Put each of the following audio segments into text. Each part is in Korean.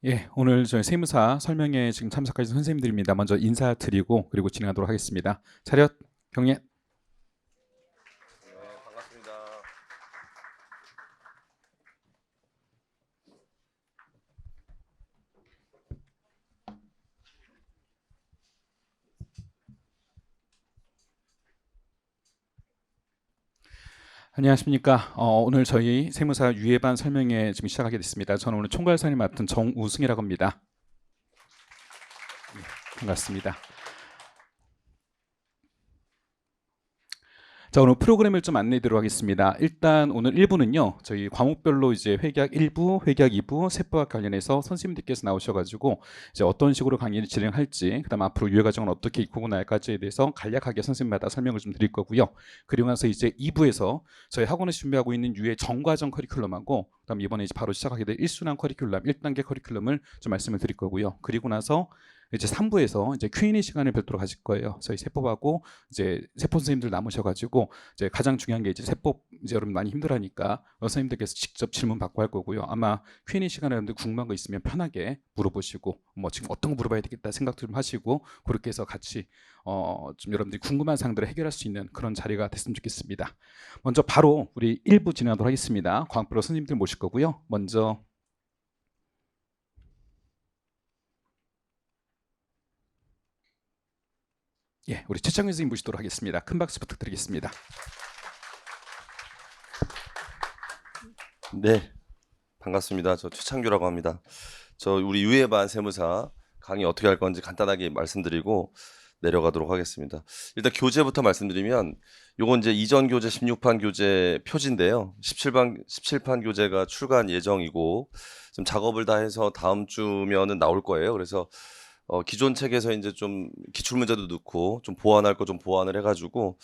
예, 오늘 저희 세무사 설명회 지금 참석하신 선생님들입니다. 먼저 인사드리고 그리고 진행하도록 하겠습니다. 차렷, 경례. 네, 반갑습니다. 안녕하십니까. 오늘 저희 세무사 유예반 설명회 지금 시작하게 됐습니다. 저는 오늘 총괄사님 맡은 정우승이라고 합니다. 예, 반갑습니다. 자, 오늘 프로그램을 좀 안내드리도록 하겠습니다. 일단 오늘 1부는요, 저희 과목별로 이제 회계학 1부, 회계학 2부, 세법학 관련해서 선생님들께서 나오셔가지고 이제 어떤 식으로 강의를 진행할지, 그다음 앞으로 유예 과정은 어떻게 이끌고 나갈지에 대해서 간략하게 선생님마다 설명을 좀 드릴 거고요. 그리고 나서 이제 2부에서 저희 학원에서 준비하고 있는 유예 전과정 커리큘럼하고, 그다음 이번에 이제 바로 시작하게 될 1순환 커리큘럼, 1단계 커리큘럼을 좀 말씀을 드릴 거고요. 그리고 나서 이제 3부에서 이제 Q&A 시간을 별도로 가질 거예요. 저희 세법하고 이제 세법 선생님들 남으셔가지고 이제 가장 중요한 게 이제 세법 이제 여러분 많이 힘들어하니까 선생님들께서 직접 질문 받고 할 거고요. 아마 Q&A 시간에 여러분들 궁금한 거 있으면 편하게 물어보시고 뭐 지금 어떤 거 물어봐야 되겠다 생각도 좀 하시고 그렇게 해서 같이 좀 여러분들이 궁금한 사항들을 해결할 수 있는 그런 자리가 됐으면 좋겠습니다. 먼저 바로 우리 1부 진행하도록 하겠습니다. 과학부로 선생님들 모실 거고요. 먼저 예, 우리 최창윤 선생님 모시도록 하겠습니다. 큰 박수 부탁드리겠습니다. 네, 반갑습니다. 저 최창규라고 합니다. 저 우리 유예반 세무사 강의 어떻게 할 건지 간단하게 말씀드리고 내려가도록 하겠습니다. 일단 교재부터 말씀드리면 요건 이제 이전 교재 16판 교재 표지인데요. 17판 교재가 출간 예정이고 좀 작업을 다 해서 다음 주면은 나올 거예요. 그래서 기존 책에서 이제 좀 기출 문제도 넣고 좀 보완할 거 좀 보완을 해가지고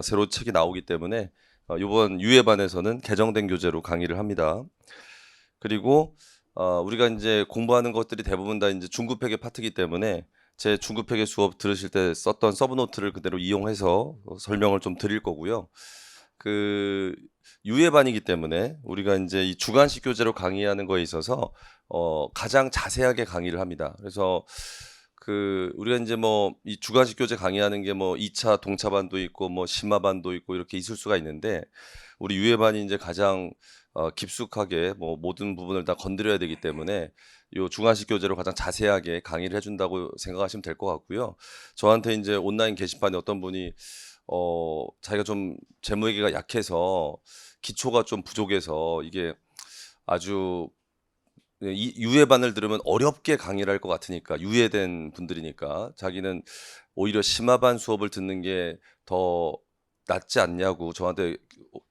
새로 책이 나오기 때문에 이번 유예반에서는 개정된 교재로 강의를 합니다. 그리고 우리가 이제 공부하는 것들이 대부분 다 이제 중급회계 파트이기 때문에 제 중급회계 수업 들으실 때 썼던 서브노트를 그대로 이용해서 설명을 좀 드릴 거고요. 그 유예반이기 때문에 우리가 이제 이 주관식 교재로 강의하는 거에 있어서 가장 자세하게 강의를 합니다. 그래서 우리가 이제 뭐 이 주관식 교재 강의하는 게 뭐 2차 동차반도 있고 뭐 심화반도 있고 이렇게 있을 수가 있는데 우리 유예반이 이제 가장 깊숙하게 뭐 모든 부분을 다 건드려야 되기 때문에 요 중간식 교재로 가장 자세하게 강의를 해준다고 생각하시면 될 것 같고요. 저한테 이제 온라인 게시판에 어떤 분이 자기가 좀 재무회계가 약해서 기초가 좀 부족해서 이게 아주 이 유예반을 들으면 어렵게 강의를 할 것 같으니까 유예된 분들이니까 자기는 오히려 심화반 수업을 듣는 게 더 낫지 않냐고 저한테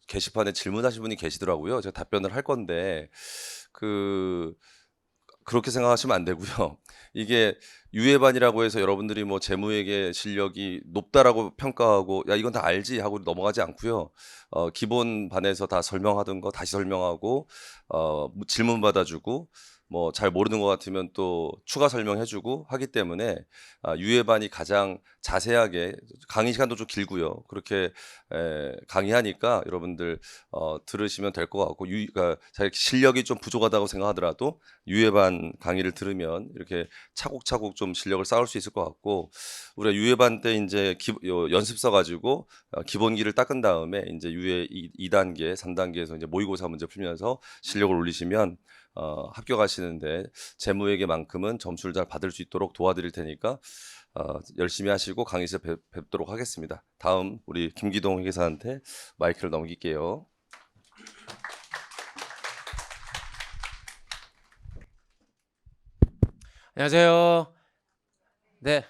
게시판에 질문하신 분이 계시더라고요. 제가 답변을 할 건데 그렇게 생각하시면 안 되고요. 이게 유예반이라고 해서 여러분들이 뭐 재무회계 실력이 높다라고 평가하고 야 이건 다 알지 하고 넘어가지 않고요. 기본 반에서 다 설명하던 거 다시 설명하고 질문 받아주고 뭐 잘 모르는 것 같으면 또 추가 설명해주고 하기 때문에 유예반이 가장 자세하게 강의 시간도 좀 길고요. 그렇게 강의하니까 여러분들 들으시면 될 것 같고 그러니까 자기 실력이 좀 부족하다고 생각하더라도 유예반 강의를 들으면 이렇게 차곡차곡 좀 실력을 쌓을 수 있을 것 같고 우리가 유예반 때 이제 연습서 가지고 기본기를 닦은 다음에 이제 유예 2단계, 3단계에서 이제 모의고사 문제 풀면서 실력을 올리시면 합격하시는데 재무회계만큼은 점수를 잘 받을 수 있도록 도와드릴 테니까 열심히 하시고 강의에서 뵙도록 하겠습니다. 다음 우리 김기동 회계사한테 마이크를 넘길게요. 안녕하세요. 네,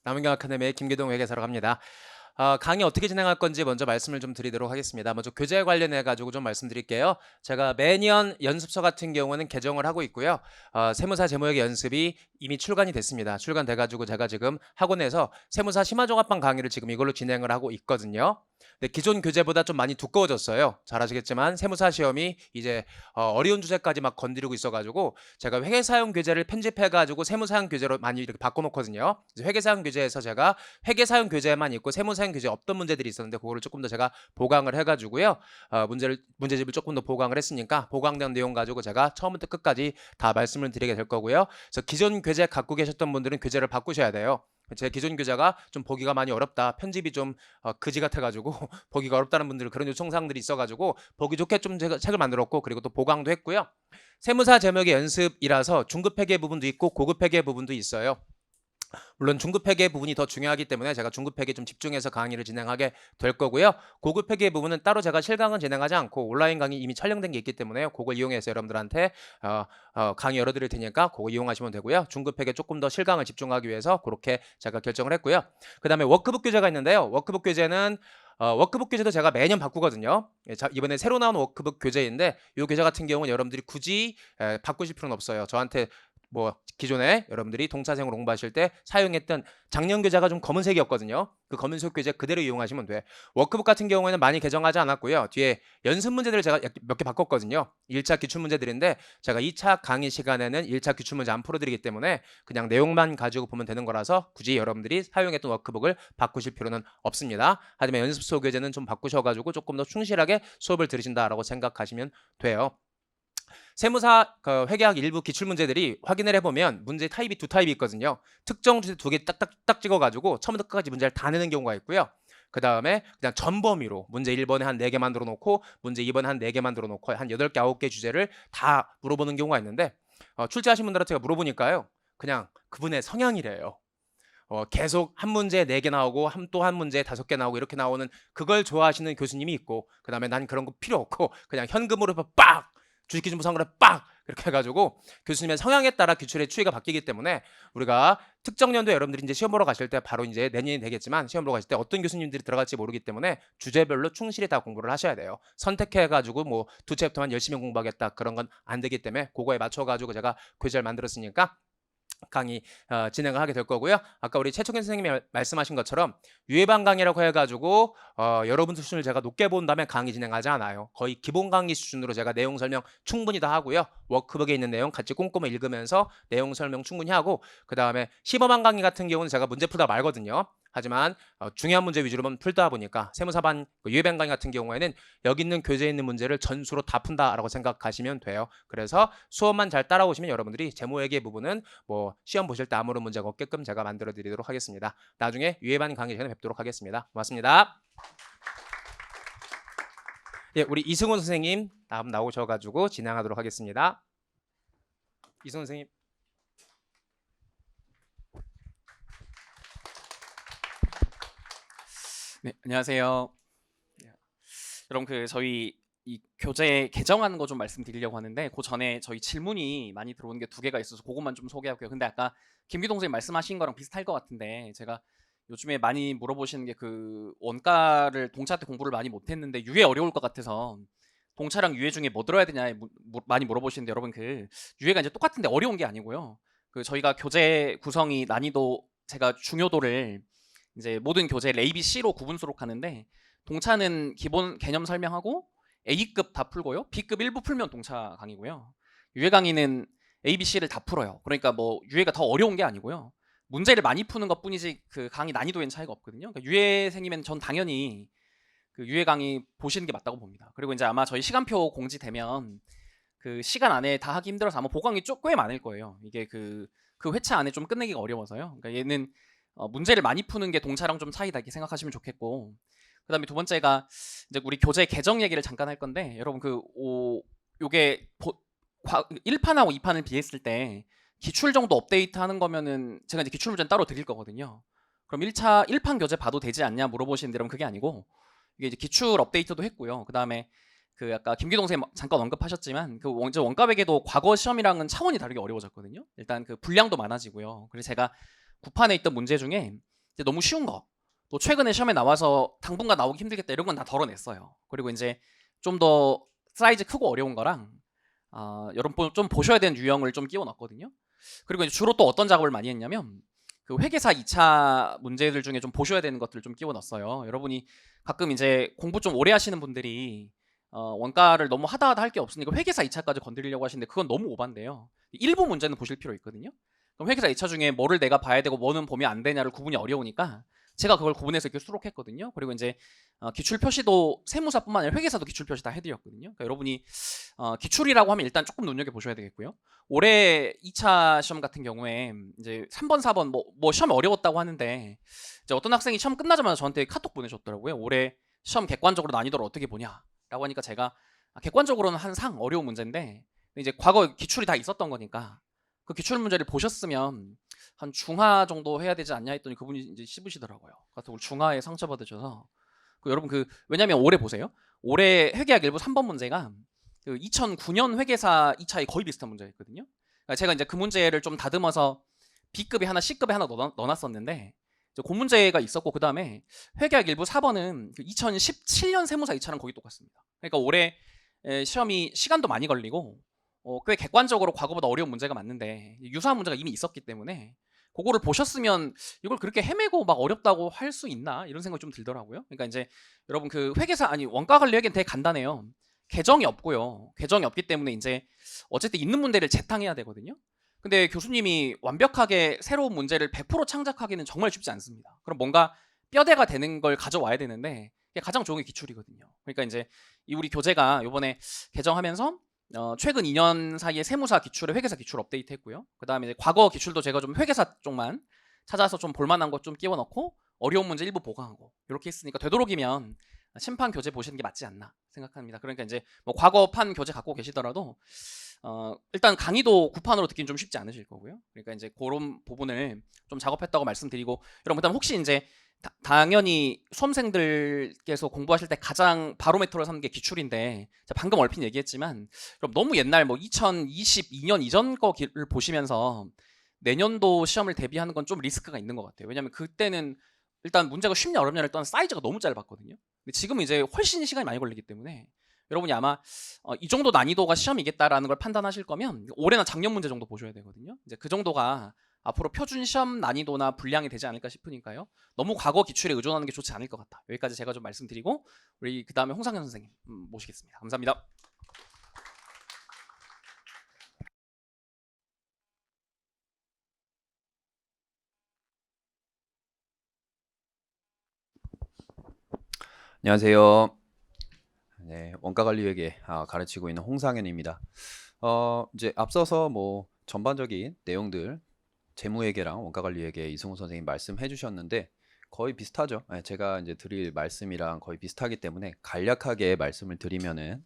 남은경 아카데미의 김기동 회계사라고 합니다. 강의 어떻게 진행할 건지 먼저 말씀을 좀 드리도록 하겠습니다. 먼저 교재 관련해 가지고 좀 말씀드릴게요. 제가 매년 연습서 같은 경우는 개정을 하고 있고요. 세무사 재무회계 연습이 이미 출간이 됐습니다. 출간돼 가지고 제가 지금 학원에서 세무사 심화종합반 강의를 지금 이걸로 진행을 하고 있거든요. 근데 기존 교재보다 좀 많이 두꺼워졌어요. 잘 아시겠지만 세무사 시험이 이제 어려운 주제까지 막 건드리고 있어가지고 제가 회계사용 교재를 편집해가지고 세무사용 교재로 많이 이렇게 바꿔놓거든요. 회계사용 교재에서 제가 회계사용 교재만 있고 세무사용 교재 없던 문제들이 있었는데 그거를 조금 더 제가 보강을 해가지고요. 문제집을 조금 더 보강을 했으니까 보강된 내용 가지고 제가 처음부터 끝까지 다 말씀을 드리게 될 거고요. 그래서 기존 교재 갖고 계셨던 분들은 교재를 바꾸셔야 돼요. 제 기존 교재가 좀 보기가 많이 어렵다. 편집이 좀 그지 같아가지고 보기가 어렵다는 분들 그런 요청사항들이 있어가지고 보기 좋게 좀 제가 책을 만들었고 그리고 또 보강도 했고요. 세무사 제목의 연습이라서 중급 회계 부분도 있고 고급 회계 부분도 있어요. 물론 중급 회계 부분이 더 중요하기 때문에 제가 중급 회계 좀 집중해서 강의를 진행하게 될 거고요. 고급 회계 부분은 따로 제가 실강은 진행하지 않고 온라인 강의 이미 촬영된 게 있기 때문에 그걸 이용해서 여러분들한테 강의 열어드릴 테니까 그거 이용하시면 되고요. 중급 회계 조금 더 실강을 집중하기 위해서 그렇게 제가 결정을 했고요. 그 다음에 워크북 교재가 있는데요. 워크북 교재는 워크북 교재도 제가 매년 바꾸거든요. 이번에 새로 나온 워크북 교재인데 이 교재 같은 경우는 여러분들이 굳이 바꾸실 필요는 없어요. 저한테 뭐 기존에 여러분들이 동차생으로 공부하실 때 사용했던 작년 교재가 좀 검은색이었거든요. 그 검은색 교재 그대로 이용하시면 돼. 워크북 같은 경우에는 많이 개정하지 않았고요. 뒤에 연습 문제들을 제가 몇 개 바꿨거든요. 1차 기출 문제들인데 제가 2차 강의 시간에는 1차 기출 문제 안 풀어드리기 때문에 그냥 내용만 가지고 보면 되는 거라서 굳이 여러분들이 사용했던 워크북을 바꾸실 필요는 없습니다. 하지만 연습소 교재는 좀 바꾸셔가지고 조금 더 충실하게 수업을 들으신다라고 생각하시면 돼요. 세무사 회계학 일부 기출 문제들이 확인을 해보면 문제 타입이 두 타입이 있거든요. 특정 주제 두 개 딱딱딱 찍어가지고 처음부터 끝까지 문제를 다 내는 경우가 있고요. 그 다음에 그냥 전범위로 문제 1번에 한 4개 만들어 놓고 문제 2번에 한 4개 만들어 놓고 한 8개, 9개 주제를 다 물어보는 경우가 있는데 출제하신 분들한테 제가 물어보니까요. 그냥 그분의 성향이래요. 계속 한 문제에 4개 나오고 또 한 문제에 5개 나오고 이렇게 나오는 그걸 좋아하시는 교수님이 있고 그 다음에 난 그런 거 필요 없고 그냥 현금으로 빡! 주식기준부상으로 빡! 이렇게 해가지고 교수님의 성향에 따라 기출의 추이가 바뀌기 때문에 우리가 특정 연도에 여러분들이 이제 시험 보러 가실 때 바로 이제 내년이 되겠지만 시험 보러 가실 때 어떤 교수님들이 들어갈지 모르기 때문에 주제별로 충실히 다 공부를 하셔야 돼요. 선택해가지고 뭐 두 챕터만 열심히 공부하겠다 그런 건 안 되기 때문에 그거에 맞춰가지고 제가 교재를 만들었으니까 강의 진행을 하게 될 거고요. 아까 우리 최초경 선생님이 말씀하신 것처럼 유예반 강의라고 해가지고 여러분 수준을 제가 높게 본 다음에 강의 진행하지 않아요. 거의 기본 강의 수준으로 제가 내용 설명 충분히 다 하고요. 워크북에 있는 내용 같이 꼼꼼히 읽으면서 내용 설명 충분히 하고 그 다음에 시범한 강의 같은 경우는 제가 문제 풀다 말거든요. 하지만 중요한 문제 위주로만 풀다 보니까 세무사반 유예반 강의 같은 경우에는 여기 있는 교재에 있는 문제를 전수로 다 푼다라고 생각하시면 돼요. 그래서 수업만 잘 따라오시면 여러분들이 재무회계 부분은 뭐 시험 보실 때 아무런 문제가 없게끔 제가 만들어 드리도록 하겠습니다. 나중에 유예반 강의 시간에 뵙도록 하겠습니다. 고맙습니다. 예, 우리 이승훈 선생님 다음 나오셔가지고 진행하도록 하겠습니다. 이승훈 선생님. 네, 안녕하세요. 여러분 저희 이 교재 개정하는 거 좀 말씀드리려고 하는데 그 전에 저희 질문이 많이 들어오는 게 2개가 있어서 그것만 좀 소개할게요. 근데 아까 김기동 선생님 말씀하신 거랑 비슷할 것 같은데 제가 요즘에 많이 물어보시는 게 그 원가를 동차 때 공부를 많이 못했는데 유예 어려울 것 같아서 동차랑 유예 중에 뭐 들어야 되냐 많이 물어보시는데 여러분 유예가 이제 똑같은데 어려운 게 아니고요. 저희가 교재 구성이 난이도 제가 중요도를 이제 모든 교재를 A, B, C로 구분 수록하는데 동차는 기본 개념 설명하고 A급 다 풀고요. B급 일부 풀면 동차 강의고요. 유예 강의는 A, B, C를 다 풀어요. 그러니까 뭐 유예가 더 어려운 게 아니고요. 문제를 많이 푸는 것뿐이지 그 강의 난이도에는 차이가 없거든요. 그러니까 유예생이면 전 당연히 그 유예 강의 보시는 게 맞다고 봅니다. 그리고 이제 아마 저희 시간표 공지되면 그 시간 안에 다 하기 힘들어서 아마 보강이 꽤 많을 거예요. 이게 그 회차 안에 좀 끝내기가 어려워서요. 그러니까 얘는 문제를 많이 푸는 게 동차랑 좀 차이다 이렇게 생각하시면 좋겠고 그다음에 두 번째가 이제 우리 교재 개정 얘기를 잠깐 할 건데 여러분 요게 1판하고 2판을 비했을 때 기출 정도 업데이트 하는 거면은 제가 이제 기출 문제는 따로 드릴 거거든요. 그럼 1판 교재 봐도 되지 않냐 물어보시는데 여러분 그게 아니고 이게 이제 기출 업데이트도 했고요. 그다음에 아까 김기동 선생님 잠깐 언급하셨지만 원가회계도 과거 시험이랑은 차원이 다르게 어려워졌거든요. 일단 분량도 많아지고요. 그래서 제가 9판에 있던 문제 중에 이제 너무 쉬운 거, 또 최근에 시험에 나와서 당분간 나오기 힘들겠다 이런 건 다 덜어냈어요. 그리고 이제 좀 더 사이즈 크고 어려운 거랑 여러분 좀 보셔야 되는 유형을 좀 끼워 넣었거든요. 그리고 이제 주로 또 어떤 작업을 많이 했냐면 그 회계사 2차 문제들 중에 좀 보셔야 되는 것들을 좀 끼워 넣었어요. 여러분이 가끔 이제 공부 좀 오래 하시는 분들이 원가를 너무 하다 할 게 없으니까 회계사 2차까지 건드리려고 하시는데 그건 너무 오반데요. 일부 문제는 보실 필요 있거든요. 그럼 회계사 2차 중에 뭐를 내가 봐야 되고 뭐는 보면 안 되냐를 구분이 어려우니까 제가 그걸 구분해서 이렇게 수록했거든요. 그리고 이제 기출 표시도 세무사뿐만 아니라 회계사도 기출 표시 다 해드렸거든요. 그러니까 여러분이 기출이라고 하면 일단 조금 눈여겨 보셔야 되겠고요. 올해 2차 시험 같은 경우에 이제 3번, 4번 뭐 시험 어려웠다고 하는데 이제 어떤 학생이 시험 끝나자마자 저한테 카톡 보내셨더라고요. 올해 시험 객관적으로 난이도를 어떻게 보냐라고 하니까 제가 객관적으로는 한 상 어려운 문제인데 이제 과거 기출이 다 있었던 거니까 그 기출 문제를 보셨으면 한 중하 정도 해야 되지 않냐 했더니 그분이 이제 씹으시더라고요. 카톡을 중하에 상처받으셔서 여러분 왜냐면 올해 보세요. 올해 회계학 일부 3번 문제가 그 2009년 회계사 2차에 거의 비슷한 문제였거든요. 그러니까 제가 이제 그 문제를 좀 다듬어서 B급에 하나, C급에 하나 넣어놨었는데 그 문제가 있었고 그 다음에 회계학 일부 4번은 2017년 세무사 2차랑 거의 똑같습니다. 그러니까 올해 시험이 시간도 많이 걸리고 꽤 객관적으로 과거보다 어려운 문제가 맞는데 유사한 문제가 이미 있었기 때문에 그거를 보셨으면 이걸 그렇게 헤매고 막 어렵다고 할 수 있나 이런 생각이 좀 들더라고요. 그러니까 이제 여러분 그 원가 관리 회계는 되게 간단해요. 계정이 없고요. 계정이 없기 때문에 이제 어쨌든 있는 문제를 재탕해야 되거든요. 근데 교수님이 완벽하게 새로운 문제를 100% 창작하기는 정말 쉽지 않습니다. 그럼 뭔가 뼈대가 되는 걸 가져와야 되는데 이게 가장 좋은 게 기출이거든요. 그러니까 이제 우리 교재가 이번에 개정하면서 최근 2년 사이에 세무사 기출에 회계사 기출 업데이트했고요. 그 다음에 이제 과거 기출도 제가 좀 회계사 쪽만 찾아서 좀 볼만한 것 좀 끼워 넣고 어려운 문제 일부 보강하고 이렇게 했으니까 되도록이면 심판 교재 보시는 게 맞지 않나 생각합니다. 그러니까 이제 뭐 과거판 교재 갖고 계시더라도 일단 강의도 구판으로 듣기는 좀 쉽지 않으실 거고요. 그러니까 이제 그런 부분을 좀 작업했다고 말씀드리고 여러분 그다음 혹시 이제 당연히 수험생들께서 공부하실 때 가장 바로메터를 삼는 게 기출인데 방금 얼핏 얘기했지만 그럼 너무 옛날 뭐 2022년 이전 거를 보시면서 내년도 시험을 대비하는 건 좀 리스크가 있는 것 같아요. 왜냐하면 그때는 일단 문제가 쉽냐 어렵냐를 떠난 사이즈가 너무 짧았거든요. 근데 지금은 이제 훨씬 시간이 많이 걸리기 때문에 여러분이 아마 이 정도 난이도가 시험이겠다라는 걸 판단하실 거면 올해나 작년 문제 정도 보셔야 되거든요. 이제 그 정도가 앞으로 표준 시험 난이도나 분량이 되지 않을까 싶으니까요. 너무 과거 기출에 의존하는 게 좋지 않을 것 같다. 여기까지 제가 좀 말씀드리고 우리 그 다음에 홍상현 선생님 모시겠습니다. 감사합니다. 안녕하세요. 네, 원가관리회계 가르치고 있는 홍상현입니다. 이제 앞서서 뭐 전반적인 내용들 재무회계랑 원가관리회계 이승우 선생님 말씀해 주셨는데 거의 비슷하죠. 네, 제가 이제 드릴 말씀이랑 거의 비슷하기 때문에 간략하게 말씀을 드리면은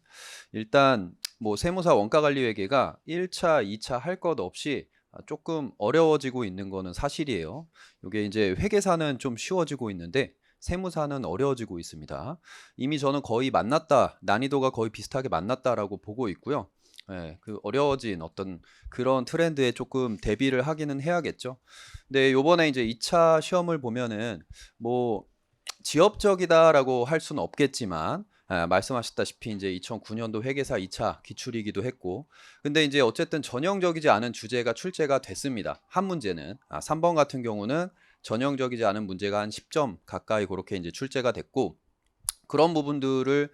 일단 뭐 세무사 원가관리회계가 1차, 2차 할 것 없이 조금 어려워지고 있는 거는 사실이에요. 이게 이제 회계사는 좀 쉬워지고 있는데 세무사는 어려워지고 있습니다. 이미 저는 거의 만났다, 난이도가 거의 비슷하게 만났다라고 보고 있고요. 예, 그 어려워진 어떤 그런 트렌드에 조금 대비를 하기는 해야겠죠. 근데 요번에 이제 2차 시험을 보면은 뭐 지엽적이다라고 할 수는 없겠지만 말씀하셨다시피 이제 2009년도 회계사 2차 기출이기도 했고 근데 이제 어쨌든 전형적이지 않은 주제가 출제가 됐습니다. 한 문제는 3번 같은 경우는 전형적이지 않은 문제가 한 10점 가까이 그렇게 이제 출제가 됐고 그런 부분들을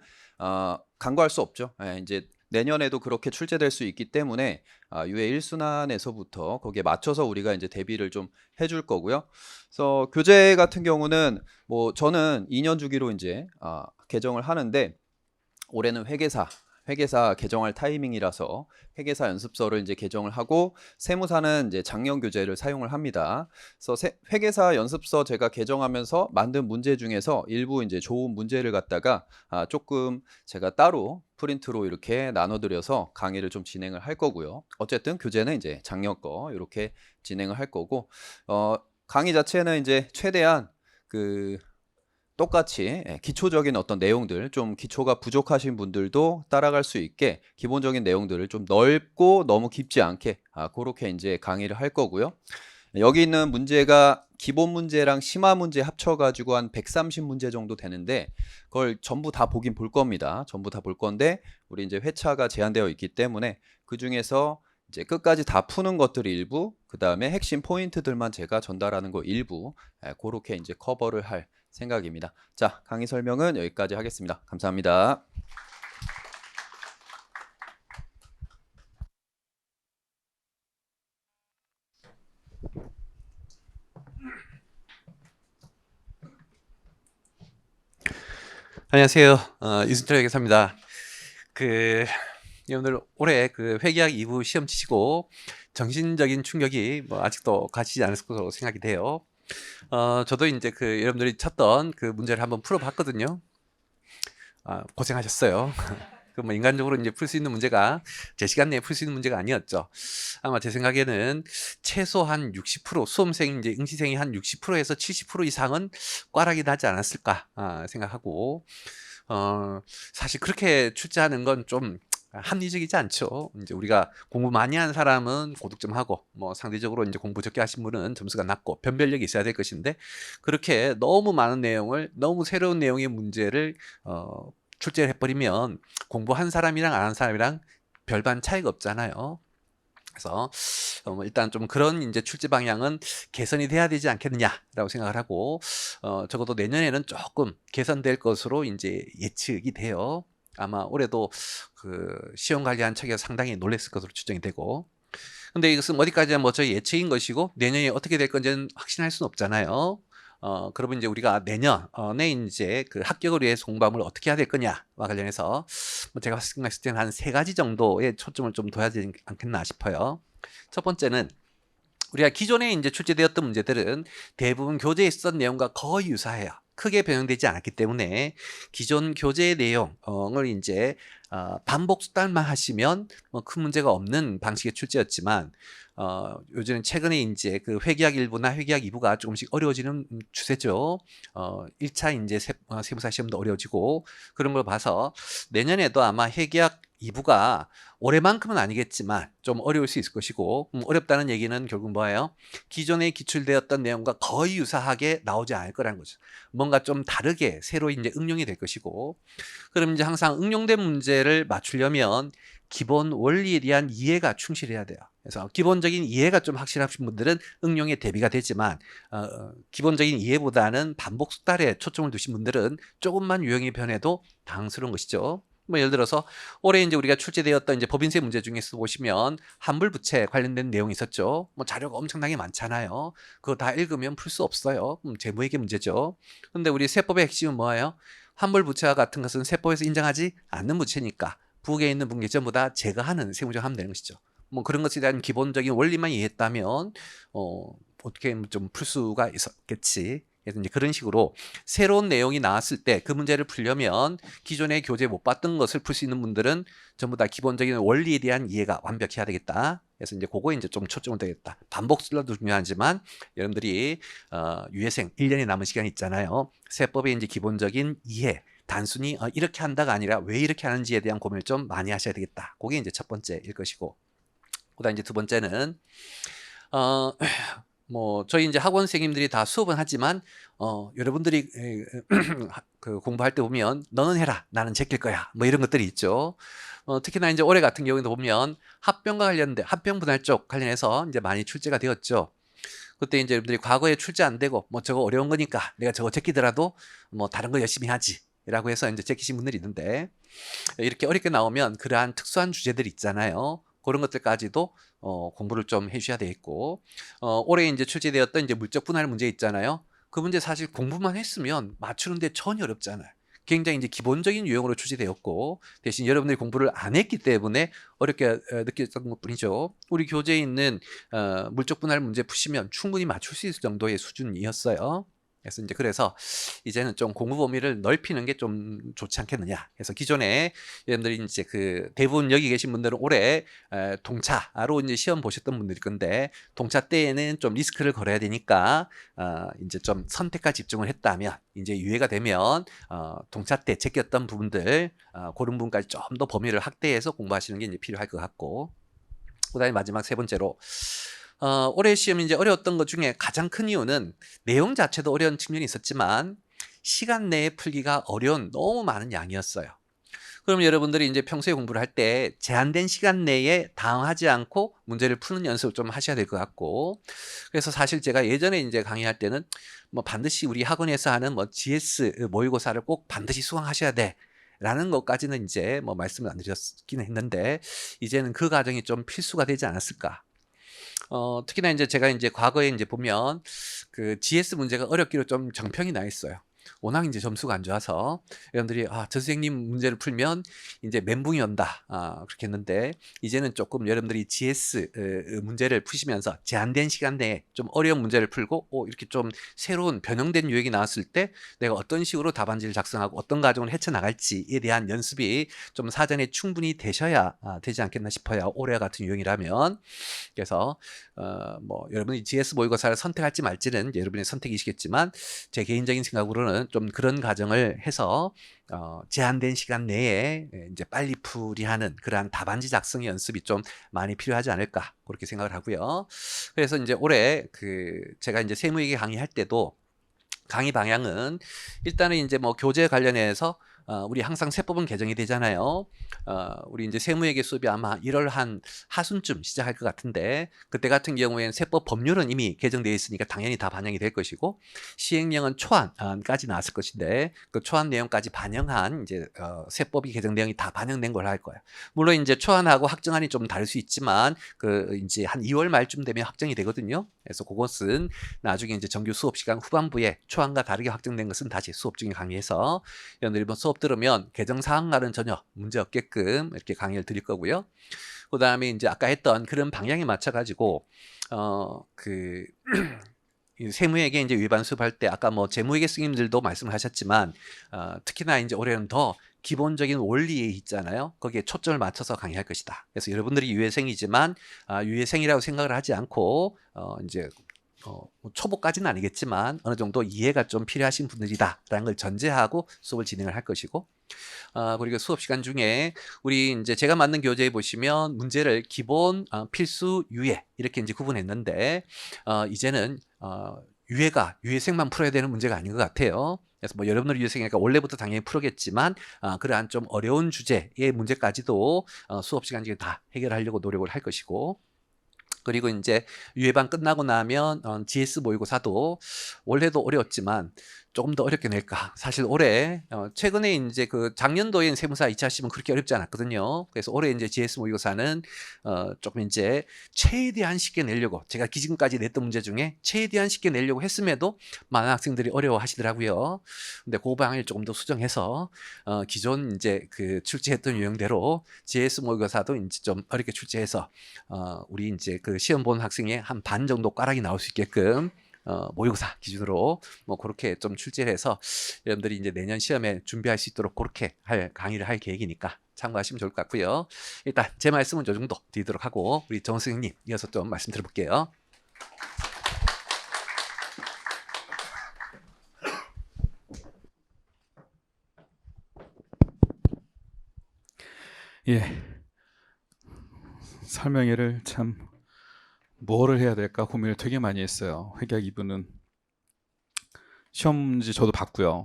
간과할 수 없죠. 예, 이제 내년에도 그렇게 출제될 수 있기 때문에 유예 1순환에서부터 거기에 맞춰서 우리가 이제 대비를 좀 해줄 거고요. 그래서 교재 같은 경우는 뭐 저는 2년 주기로 이제 개정을 하는데 올해는 회계사 개정할 타이밍이라서 회계사 연습서를 이제 개정을 하고 세무사는 이제 작년 교재를 사용을 합니다. 그래서 회계사 연습서 제가 개정하면서 만든 문제 중에서 일부 이제 좋은 문제를 갖다가 조금 제가 따로 프린트로 이렇게 나눠드려서 강의를 좀 진행을 할 거고요. 어쨌든 교재는 이제 작년 거 이렇게 진행을 할 거고 강의 자체는 이제 최대한 똑같이 기초적인 어떤 내용들 좀 기초가 부족하신 분들도 따라갈 수 있게 기본적인 내용들을 좀 넓고 너무 깊지 않게 그렇게 이제 강의를 할 거고요. 여기 있는 문제가 기본 문제랑 심화 문제 합쳐가지고 한 130문제 정도 되는데 그걸 전부 다 보긴 볼 겁니다. 전부 다 볼 건데 우리 이제 회차가 제한되어 있기 때문에 그 중에서 이제 끝까지 다 푸는 것들이 일부, 그 다음에 핵심 포인트들만 제가 전달하는 거 일부, 그렇게 이제 커버를 할 생각입니다. 자, 강의 설명은 여기까지 하겠습니다. 감사합니다. 안녕하세요. 이순철 회계사입니다. 여러분들 올해 그 회계학 2부 시험 치시고 정신적인 충격이 뭐 아직도 가시지 않았을 거로 생각이 돼요. 저도 이제 여러분들이 쳤던 그 문제를 한번 풀어봤거든요. 고생하셨어요. 뭐 인간적으로 이제 풀 수 있는 문제가 제 시간 내에 풀 수 있는 문제가 아니었죠. 아마 제 생각에는 최소한 60% 수험생 이제 응시생이 한 60%에서 70% 이상은 꽈락이 나지 않았을까 생각하고 사실 그렇게 출제하는 건 좀 합리적이지 않죠. 이제 우리가 공부 많이 한 사람은 고득점하고 뭐 상대적으로 이제 공부 적게 하신 분은 점수가 낮고 변별력이 있어야 될 것인데 그렇게 너무 많은 내용을 너무 새로운 내용의 문제를 출제를 해버리면 공부한 사람이랑 안 한 사람이랑 별반 차이가 없잖아요. 그래서 일단 좀 그런 이제 출제 방향은 개선이 돼야 되지 않겠느냐라고 생각을 하고 적어도 내년에는 조금 개선될 것으로 이제 예측이 돼요. 아마 올해도 그 시험 관리한 척에 상당히 놀랐을 것으로 추정이 되고. 근데 이것은 어디까지나 뭐 저희 예측인 것이고 내년에 어떻게 될 건지는 확신할 수는 없잖아요. 그러면 이제 우리가 내년에 이제 그 합격을 위해 공부를 어떻게 해야 될 거냐와 관련해서 뭐 제가 생각했을 때는 한 3가지 정도의 초점을 좀 둬야 되지 않겠나 싶어요. 첫 번째는 우리가 기존에 이제 출제되었던 문제들은 대부분 교재에 있었던 내용과 거의 유사해요. 크게 변형되지 않았기 때문에 기존 교재의 내용을 이제 반복 수단만 하시면 뭐 큰 문제가 없는 방식의 출제였지만 요즘 최근에 이제 그 회계학 1부나 회계학 2부가 조금씩 어려워지는 추세죠. 1차 이제 세무사 시험도 어려워지고 그런 걸 봐서 내년에도 아마 회계학 2부가 올해만큼은 아니겠지만 좀 어려울 수 있을 것이고 어렵다는 얘기는 결국 뭐예요? 기존에 기출되었던 내용과 거의 유사하게 나오지 않을 거라는 거죠. 뭔가 좀 다르게 새로 이제 응용이 될 것이고 그럼 이제 항상 응용된 문제를 맞추려면 기본 원리에 대한 이해가 충실해야 돼요. 그래서 기본적인 이해가 좀 확실하신 분들은 응용에 대비가 되지만 기본적인 이해보다는 반복 숙달에 초점을 두신 분들은 조금만 유형이 변해도 당스러운 것이죠. 뭐 예를 들어서 올해 이제 우리가 출제되었던 이제 법인세 문제 중에서 보시면 환불부채 관련된 내용이 있었죠. 뭐 자료가 엄청나게 많잖아요. 그거 다 읽으면 풀 수 없어요. 재무회계 문제죠. 근데 우리 세법의 핵심은 뭐예요? 환불부채와 같은 것은 세법에서 인정하지 않는 부채니까 부국에 있는 분계 전부 다 제거하는 세무조항 하면 되는 것이죠. 뭐 그런 것에 대한 기본적인 원리만 이해했다면 어떻게 좀 풀 수가 있었겠지. 그래서 이제 그런 식으로 새로운 내용이 나왔을 때 그 문제를 풀려면 기존의 교재 못 봤던 것을 풀 수 있는 분들은 전부 다 기본적인 원리에 대한 이해가 완벽해야 되겠다. 그래서 이제 그거에 이제 좀 초점을 되겠다. 반복 수라도 중요하지만 여러분들이 유예생 1년이 남은 시간이 있잖아요. 세법의 이제 기본적인 이해, 단순히 이렇게 한다가 아니라 왜 이렇게 하는지에 대한 고민을 좀 많이 하셔야 되겠다. 그게 이제 첫 번째일 것이고, 그다음 이제 두 번째는 뭐 저희 이제 학원 선생님들이 다 수업은 하지만 여러분들이 그 공부할 때 보면 너는 해라, 나는 제낄 거야, 뭐 이런 것들이 있죠. 특히나 이제 올해 같은 경우에도 보면 합병과 관련된 합병 분할 쪽 관련해서 이제 많이 출제가 되었죠. 그때 이제 여러분들이 과거에 출제 안 되고 뭐 저거 어려운 거니까 내가 저거 제끼더라도 뭐 다른 거 열심히 하지. 라고 해서 이제 제끼신 분들이 있는데 이렇게 어렵게 나오면 그러한 특수한 주제들이 있잖아요. 그런 것들까지도 공부를 좀 해주셔야 되겠고 올해 이제 출제되었던 이제 물적 분할 문제 있잖아요. 그 문제 사실 공부만 했으면 맞추는데 전혀 어렵잖아요. 굉장히 이제 기본적인 유형으로 출제되었고 대신 여러분들이 공부를 안 했기 때문에 어렵게 느꼈던 것뿐이죠. 우리 교재에 있는 물적 분할 문제 푸시면 충분히 맞출 수 있을 정도의 수준이었어요. 그래서 이제는 좀 공부 범위를 넓히는 게 좀 좋지 않겠느냐. 그래서 기존에 여러분들이 이제 그 대부분 여기 계신 분들은 올해 동차로 이제 시험 보셨던 분들일 건데 동차 때에는 좀 리스크를 걸어야 되니까 이제 좀 선택과 집중을 했다면 이제 유예가 되면 동차 때 제꼈던 부분들 그런 부분까지 좀 더 범위를 확대해서 공부하시는 게 이제 필요할 것 같고 그다음에 마지막 세 번째로 올해 시험이 이제 어려웠던 것 중에 가장 큰 이유는 내용 자체도 어려운 측면이 있었지만 시간 내에 풀기가 어려운 너무 많은 양이었어요. 그럼 여러분들이 이제 평소에 공부를 할 때 제한된 시간 내에 당황하지 않고 문제를 푸는 연습을 좀 하셔야 될 것 같고, 그래서 사실 제가 예전에 이제 강의할 때는 뭐 반드시 우리 학원에서 하는 뭐 GS 모의고사를 꼭 반드시 수강하셔야 돼 라는 것까지는 이제 뭐 말씀을 안 드렸긴 했는데, 이제는 그 과정이 좀 필수가 되지 않았을까. 특히나 이제 제가 이제 과거에 이제 보면 그 GS 문제가 어렵기로 좀 정평이 나 있어요. 워낙 이제 점수가 안 좋아서 여러분들이 저 선생님 문제를 풀면 이제 멘붕이 온다 그렇게 했는데, 이제는 조금 여러분들이 GS 문제를 푸시면서 제한된 시간 내에 좀 어려운 문제를 풀고 이렇게 좀 새로운 변형된 유형이 나왔을 때 내가 어떤 식으로 답안지를 작성하고 어떤 과정을 헤쳐나갈지에 대한 연습이 좀 사전에 충분히 되셔야 되지 않겠나 싶어요. 올해와 같은 유형이라면. 그래서 뭐 여러분이 GS 모의고사를 선택할지 말지는 여러분의 선택이시겠지만, 제 개인적인 생각으로는 좀 그런 과정을 해서 제한된 시간 내에 이제 빨리 풀이하는 그러한 답안지 작성 연습이 좀 많이 필요하지 않을까 그렇게 생각을 하고요. 그래서 이제 올해 제가 이제 세무회계 강의할 때도 강의 방향은 일단은 이제 뭐 교재 관련해서 우리 항상 세법은 개정이 되잖아요. 우리 이제 세무회계 수업이 아마 1월 한 하순쯤 시작할 것 같은데, 그때 같은 경우에는 세법 법률은 이미 개정되어 있으니까 당연히 다 반영이 될 것이고, 시행령은 초안까지 나왔을 것인데 그 초안 내용까지 반영한 이제 세법이 개정 내용이 다 반영된 걸로 할 거예요. 물론 이제 초안하고 확정안이 좀 다를 수 있지만 이제 한 2월 말쯤 되면 확정이 되거든요. 그래서 그것은 나중에 이제 정규 수업 시간 후반부에 초안과 다르게 확정된 것은 다시 수업 중에 강의해서 여러분들이 뭐 수업 들으면 개정 사항과는 전혀 문제 없게끔 이렇게 강의를 드릴 거고요. 그 다음에 이제 아까 했던 그런 방향에 맞춰 가지고 이 세무회계 이제 위반 수업할 때 아까 뭐 재무회계 스님들도 말씀을 하셨지만 특히나 이제 올해는 더 기본적인 원리에 있잖아요. 거기에 초점을 맞춰서 강의할 것이다. 그래서 여러분들이 유예생이지만 유예생이라고 생각을 하지 않고 이제 뭐 초보까지는 아니겠지만 어느 정도 이해가 좀 필요하신 분들이다라는 걸 전제하고 수업을 진행을 할 것이고, 그리고 수업 시간 중에 우리 이제 제가 만든 교재에 보시면 문제를 기본, 필수, 유예 이렇게 이제 구분했는데, 이제는 유예생만 풀어야 되는 문제가 아닌 것 같아요. 그래서 뭐 여러분들 유예생이니까 원래부터 당연히 풀었겠지만 그러한 좀 어려운 주제의 문제까지도 수업 시간 중에 다 해결하려고 노력을 할 것이고, 그리고 이제 유예반 끝나고 나면 GS 모의고사도 원래도 어려웠지만 조금 더 어렵게 낼까. 사실 올해 최근에 이제 그 작년도엔 세무사 2차 시험은 그렇게 어렵지 않았거든요. 그래서 올해 이제 GS 모의고사는 조금 이제 최대한 쉽게 내려고, 제가 지금까지 냈던 문제 중에 최대한 쉽게 내려고 했음에도 많은 학생들이 어려워하시더라고요. 근데 그 방을 조금 더 수정해서 기존 이제 출제했던 유형대로 GS 모의고사도 이제 좀 어렵게 출제해서 우리 이제 그 시험 본 학생의 한 반 정도 꽈락이 나올 수 있게끔 모의고사 기준으로 뭐 그렇게 좀 출제를 해서 여러분들이 이제 내년 시험에 준비할 수 있도록 그렇게 강의를 할 계획이니까 참고하시면 좋을 것 같고요. 일단 제 말씀은 이 정도 드리도록 하고, 우리 정 선생님 이어서 좀 말씀 들어볼게요. 예, 설명회를 참 뭐를 해야 될까 고민을 되게 많이 했어요. 회계학 2부는 시험 문제 저도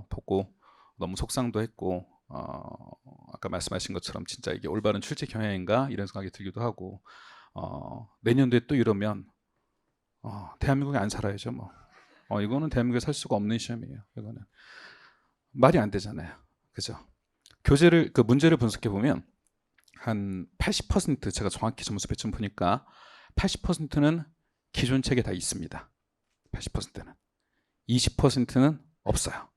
보고 너무 속상도 했고, 아까 말씀하신 것처럼 진짜 이게 올바른 출제 경향인가 이런 생각이 들기도 하고, 내년도에 또 이러면 대한민국에 안 살아야죠 뭐. 이거는 대한민국에 살 수가 없는 시험이에요. 이거는 말이 안 되잖아요, 그죠? 교재를 문제를 분석해 보면 한 80% 제가 정확히 점수 배점 보니까 80%는 기존 책에 다 있습니다. 80%는 20%는 없어요.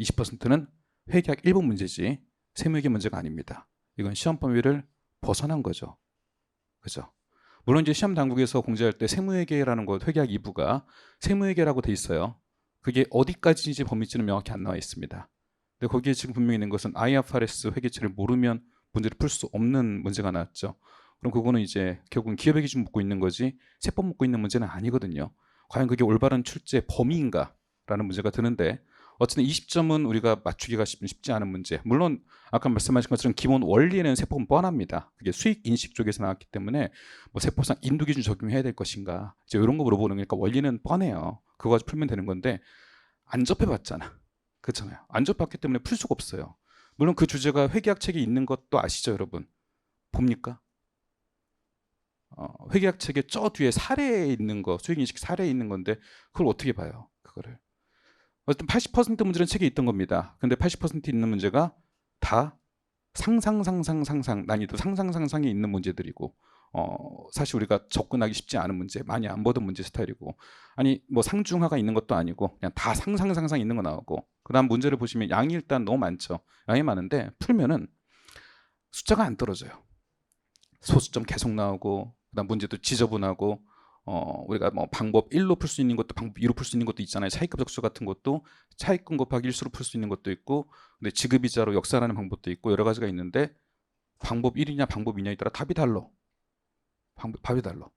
20%는 회계학 일부 문제지 세무회계 문제가 아닙니다. 이건 시험 범위를 벗어난 거죠. 그죠? 물론 이제 시험 당국에서 공지할 때 세무회계라는 것, 회계학 2부가 세무회계라고 돼 있어요. 그게 어디까지인지 범위치는 명확히 안 나와 있습니다. 근데 거기에 지금 분명히 있는 것은 IFRS 회계처를 모르면 문제를 풀 수 없는 문제가 나왔죠. 그럼 그거는 이제 결국은 기업의 기준 묻고 있는 거지 세법 묻고 있는 문제는 아니거든요. 과연 그게 올바른 출제 범위인가라는 문제가 드는데, 어쨌든 20점은 우리가 맞추기가 쉽지 않은 문제. 물론 아까 말씀하신 것처럼 기본 원리에는 세법은 뻔합니다. 그게 수익 인식 쪽에서 나왔기 때문에 뭐 세법상 인도 기준 적용해야 될 것인가 이제 이런 거 물어보는 거니까 원리는 뻔해요. 그거 가지고 풀면 되는 건데 안 접해봤잖아. 그렇잖아요. 안 접해봤기 때문에 풀 수가 없어요. 물론 그 주제가 회계학 책에 있는 것도 아시죠, 여러분? 봅니까? 회계학 책의 저 뒤에 사례에 있는 거, 수익인식 사례에 있는 건데 그걸 어떻게 봐요? 그거를. 어쨌든 80% 문제는 책에 있던 겁니다. 근데 80% 있는 문제가 다 상상 난이도 상상에 있는 문제들이고 사실 우리가 접근하기 쉽지 않은 문제, 많이 안 보던 문제 스타일이고, 아니 뭐 상중하가 있는 것도 아니고 그냥 다 상상 있는 거 나오고, 그다음 문제를 보시면 양이 일단 너무 많죠. 양이 많은데 풀면은 숫자가 안 떨어져요. 소수점 계속 나오고, 그다음 문제도 지저분하고, 우리가 뭐 방법 1로 풀 수 있는 것도 방법 2로 풀 수 있는 것도 있잖아요. 차이값 적수 같은 것도 차이금 곱하기 1수로 풀 수 있는 것도 있고, 근데 지급이자로 역산하는 방법도 있고 여러 가지가 있는데 방법 1이냐 방법 2냐에 따라 답이 달라. 답이 달라.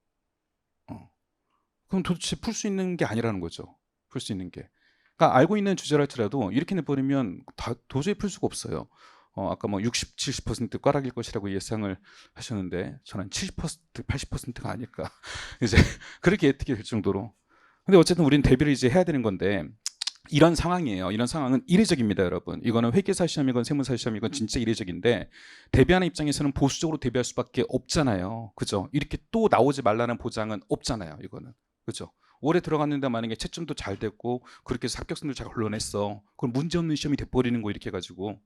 그럼 도대체 풀 수 있는 게 아니라는 거죠. 풀 수 있는 게. 그러니까 알고 있는 주제랄지라도 이렇게 내버리면 도저히 풀 수가 없어요. 아까 뭐 60, 70% 꽈락일 것이라고 예상을 하셨는데 저는 70%, 80%가 아닐까. 이제 그렇게 예측이 될 정도로. 근데 어쨌든 우리는 대비를 이제 해야 되는 건데 이런 상황이에요. 이런 상황은 이례적입니다, 여러분. 이거는 회계사 시험이건 세무사 시험이건 진짜 이례적인데 대비하는 입장에서는 보수적으로 대비할 수밖에 없잖아요. 그죠? 이렇게 또 나오지 말라는 보장은 없잖아요, 이거는. 그죠? 올해 들어갔는데 만약에 채점도 잘 됐고 그렇게 해서 합격생도 잘 걸러냈어. 그럼 문제없는 시험이 돼버리는 거 이렇게 해가지고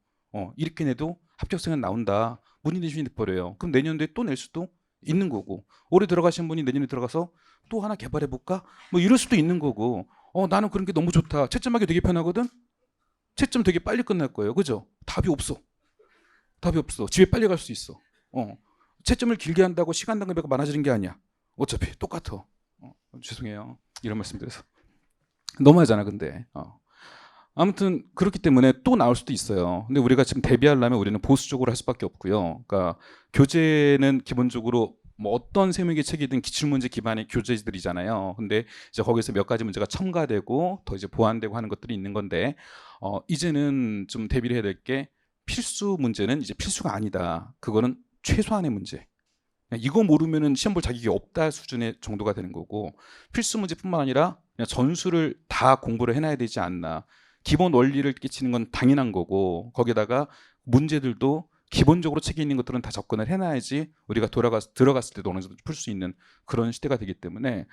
이렇게 내도 합격생은 나온다. 문제된 시험이 돼버려요. 그럼 내년도에 또 낼 수도 있는 거고, 올해 들어가신 분이 내년에 들어가서 또 하나 개발해볼까? 뭐 이럴 수도 있는 거고, 나는 그런 게 너무 좋다. 채점하기 되게 편하거든? 채점 되게 빨리 끝날 거예요. 그죠? 답이 없어. 답이 없어. 집에 빨리 갈 수 있어. 채점을 길게 한다고 시간 단계가 많아지는 게 아니야. 어차피 똑같아. 죄송해요. 이런 말씀 드려서. 너무하잖아, 근데. 아무튼 그렇기 때문에 또 나올 수도 있어요. 근데 우리가 지금 대비하려면 우리는 보수적으로 할 수밖에 없고요. 그러니까 교재는 기본적으로 뭐 어떤 세무계 책이든 기출문제 기반의 교재들이잖아요. 근데 이제 거기서 몇 가지 문제가 첨가되고 더 이제 보완되고 하는 것들이 있는 건데, 이제는 좀 대비를 해야 될 게 필수 문제는 이제 필수가 아니다. 그거는 최소한의 문제. 이거 모르면은 시험 볼 자격이 없다 수준의 정도가 되는 거고, 필수 문제뿐만 아니라 그냥 전수를 다 공부를 해놔야 되지 않나. 기본 원리를 끼치는 건 당연한 거고, 거기다가 문제들도 기본적으로 책에 있는 것들은 다 접근을 해놔야지 우리가 들어갔을 때도 어느 정도 풀 수 있는 그런 시대가 되기 때문에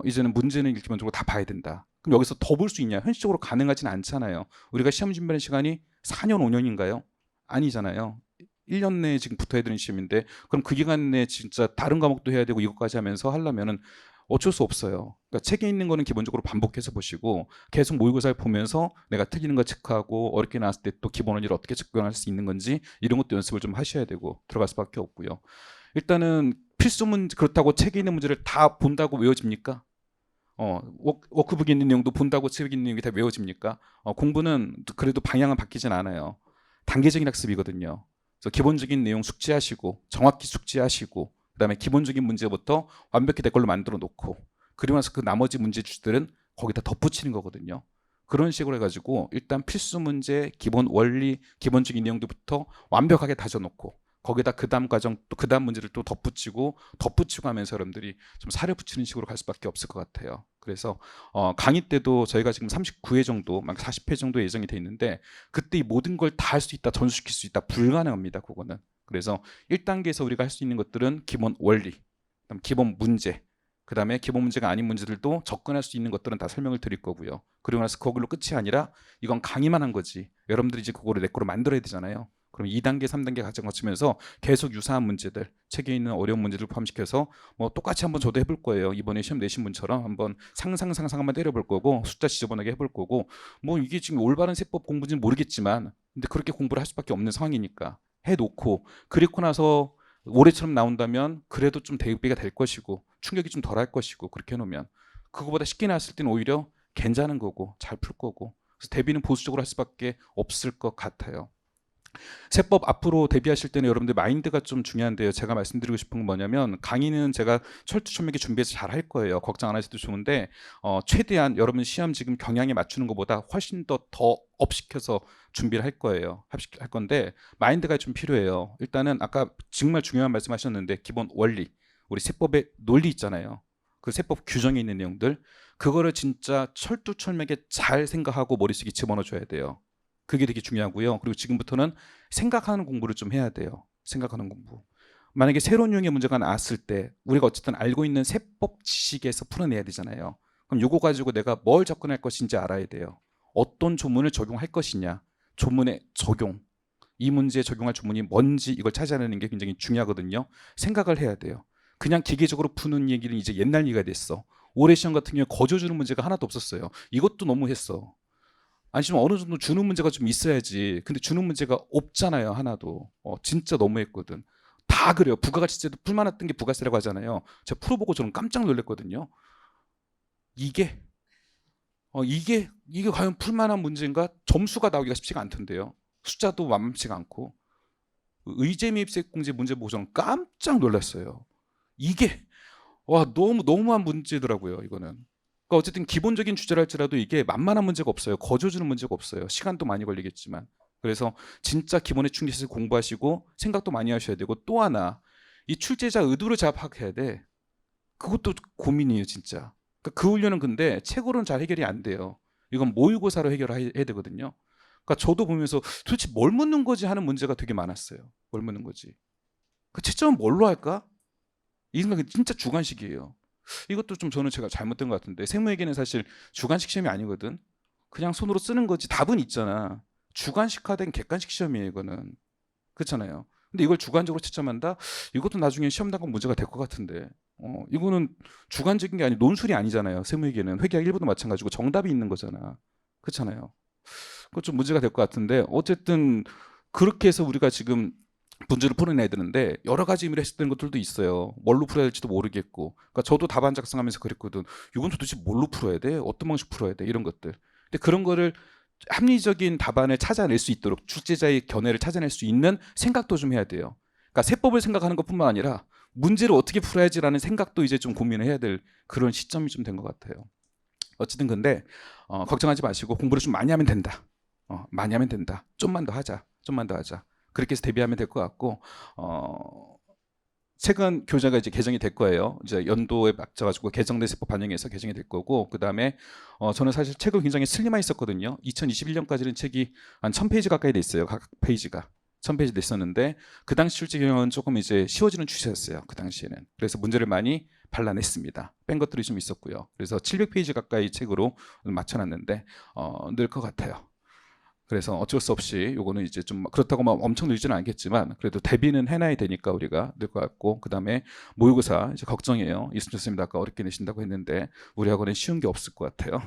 이제는 문제는 기본적으로 다 봐야 된다. 그럼 여기서 더 볼 수 있냐? 현실적으로 가능하진 않잖아요. 우리가 시험 준비하는 시간이 4년, 5년인가요? 아니잖아요. 1년 내에 지금 붙어야 되는 시험인데, 그럼 그 기간 내에 진짜 다른 과목도 해야 되고 이것까지 하면서 하려면은 어쩔 수 없어요. 그러니까 책에 있는 거는 기본적으로 반복해서 보시고 계속 모의고사를 보면서 내가 틀리는 거 체크하고 어렵게 나왔을 때 또 기본 원리를 어떻게 접근할 수 있는 건지 이런 것도 연습을 좀 하셔야 되고 들어갈 수밖에 없고요. 일단은 필수 문제, 그렇다고 책에 있는 문제를 다 본다고 외워집니까? 워크북에 있는 내용도 본다고 책에 있는 내용이 다 외워집니까? 공부는 그래도 방향은 바뀌진 않아요. 단계적인 학습이거든요. 그래서 기본적인 내용 숙지하시고 정확히 숙지하시고 그다음에 기본적인 문제부터 완벽히 내 걸로 만들어 놓고, 그리고 나서 그 나머지 문제 주들은 거기다 덧붙이는 거거든요. 그런 식으로 해가지고 일단 필수 문제, 기본 원리, 기본적인 내용들부터 완벽하게 다져놓고 거기다 그 다음 과정 또 그 다음 문제를 또 덧붙이고 하면서 여러분들이 좀 살을 붙이는 식으로 갈 수밖에 없을 것 같아요. 그래서 강의 때도 저희가 지금 39회 정도, 막 40회 정도 예정이 돼 있는데 그때 이 모든 걸 다 할 수 있다, 전수시킬 수 있다, 불가능합니다. 그거는. 그래서 1단계에서 우리가 할 수 있는 것들은 기본 원리, 그다음 기본 문제, 그다음에 기본 문제가 아닌 문제들도 접근할 수 있는 것들은 다 설명을 드릴 거고요. 그리고 나서 거기로 끝이 아니라 이건 강의만 한 거지. 여러분들이 이제 그거를 내 거로 만들어야 되잖아요. 그럼 2단계, 3단계 과정 거치면서 계속 유사한 문제들, 책에 있는 어려운 문제들을 포함시켜서 뭐 똑같이 한번 저도 해볼 거예요. 이번에 시험 내신 분처럼 한번 상상 한번 때려볼 거고, 숫자 지저분하게 해볼 거고, 뭐 이게 지금 올바른 세법 공부인지는 모르겠지만 근데 그렇게 공부를 할 수밖에 없는 상황이니까 해놓고, 그리고 나서 올해처럼 나온다면 그래도 좀 대비가 될 것이고 충격이 좀 덜할 것이고, 그렇게 해놓으면 그거보다 쉽게 나왔을 때는 오히려 괜찮은 거고 잘 풀 거고, 그래서 대비는 보수적으로 할 수밖에 없을 것 같아요. 세법 앞으로 대비하실 때는 여러분들 마인드가 좀 중요한데요. 제가 말씀드리고 싶은 건 뭐냐면, 강의는 제가 철두철미하게 준비해서 잘 할 거예요. 걱정 안 하셔도 좋은데 최대한 여러분 시험 지금 경향에 맞추는 것보다 훨씬 더 업시켜서 준비를 할 거예요. 할 건데 마인드가 좀 필요해요. 일단은 아까 정말 중요한 말씀하셨는데 기본 원리, 우리 세법의 논리 있잖아요. 그 세법 규정에 있는 내용들, 그거를 진짜 철두철미하게 잘 생각하고 머릿속에 집어넣어줘야 돼요. 그게 되게 중요하고요. 그리고 지금부터는 생각하는 공부를 좀 해야 돼요. 생각하는 공부. 만약에 새로운 유형의 문제가 나왔을 때 우리가 어쨌든 알고 있는 세법 지식에서 풀어내야 되잖아요. 그럼 요거 가지고 내가 뭘 접근할 것인지 알아야 돼요. 어떤 조문을 적용할 것이냐. 조문의 적용. 이 문제에 적용할 조문이 뭔지 이걸 찾아내는 게 굉장히 중요하거든요. 생각을 해야 돼요. 그냥 기계적으로 푸는 얘기는 이제 옛날 얘기가 됐어. 올해 시험 같은 경우에 거저주는 문제가 하나도 없었어요. 이것도 너무했어. 아니면 어느 정도 주는 문제가 좀 있어야지. 근데 주는 문제가 없잖아요, 하나도. 진짜 너무했거든. 다 그래요. 부가가치세도 풀만했던 게 부가세라고 하잖아요. 제가 풀어보고 저는 깜짝 놀랐거든요. 이게 과연 풀만한 문제인가? 점수가 나오기가 쉽지가 않던데요. 숫자도 만만치가 않고. 의제매입세공제 문제 보고 저는 깜짝 놀랐어요. 이게 너무한 문제더라고요, 이거는. 그러니까 어쨌든 기본적인 주제랄지라도 이게 만만한 문제가 없어요. 거저주는 문제가 없어요. 시간도 많이 걸리겠지만. 그래서 진짜 기본에 충실해서 공부하시고 생각도 많이 하셔야 되고, 또 하나 이 출제자 의도를 잘 파악해야 돼. 그것도 고민이에요, 진짜. 그러니까 그 훈련은 근데 책으로는 잘 해결이 안 돼요. 이건 모의고사로 해결해야 되거든요. 그러니까 저도 보면서 도대체 뭘 묻는 거지 하는 문제가 되게 많았어요. 뭘 묻는 거지. 그 채점은 뭘로 할까? 이 생각이 진짜 주관식이에요. 이것도 좀 저는 제가 잘못된 것 같은데, 세무에게는 사실 주관식 시험이 아니거든. 그냥 손으로 쓰는 거지. 답은 있잖아. 주관식화된 객관식 시험이에요, 이거는. 그렇잖아요. 근데 이걸 주관적으로 채점한다? 이것도 나중에 시험 당국 문제가 될 것 같은데. 이거는 주관적인 게 아니, 논술이 아니잖아요. 세무에게는 회계학 1부도 마찬가지고 정답이 있는 거잖아. 그렇잖아요. 그것 좀 문제가 될 것 같은데, 어쨌든 그렇게 해서 우리가 지금 문제를 풀어내야 되는데 여러 가지 의미로 해석되는 것들도 있어요. 뭘로 풀어야 될지도 모르겠고. 그러니까 저도 답안 작성하면서 그랬거든. 이건 도대체 뭘로 풀어야 돼? 어떤 방식 풀어야 돼? 이런 것들. 근데 그런 거를 합리적인 답안을 찾아낼 수 있도록 출제자의 견해를 찾아낼 수 있는 생각도 좀 해야 돼요. 그러니까 세법을 생각하는 것뿐만 아니라 문제를 어떻게 풀어야지라는 생각도 이제 좀 고민을 해야 될 그런 시점이 좀 된 것 같아요. 어쨌든 근데 걱정하지 마시고 공부를 좀 많이 하면 된다. 많이 하면 된다. 좀만 더 하자. 좀만 더 하자. 그렇게 해서 대비하면 될 것 같고, 최근 교재가 이제 개정이 될 거예요. 이제 연도에 맞춰가지고 개정된 세법 반영해서 개정이 될 거고, 그 다음에 저는 사실 책을 굉장히 슬림화 했었거든요. 2021년까지는 책이 한 1000페이지 가까이 돼 있어요. 각 페이지가 1000페이지 됐었는데, 그 당시 출제 경향은 조금 이제 쉬워지는 추세였어요. 그 당시에는. 그래서 문제를 많이 발라냈습니다. 뺀 것들이 좀 있었고요. 그래서 700페이지 가까이 책으로 맞춰놨는데 늘 것 같아요. 그래서 어쩔 수 없이 요거는 이제 좀 그렇다고 막 엄청 늘지는 않겠지만 그래도 대비는 해놔야 되니까 우리가 늘 것 같고, 그 다음에 모의고사 이제 걱정이에요. 이순철 선생님 아까 어렵게 내신다고 했는데 우리 학원엔 쉬운 게 없을 것 같아요.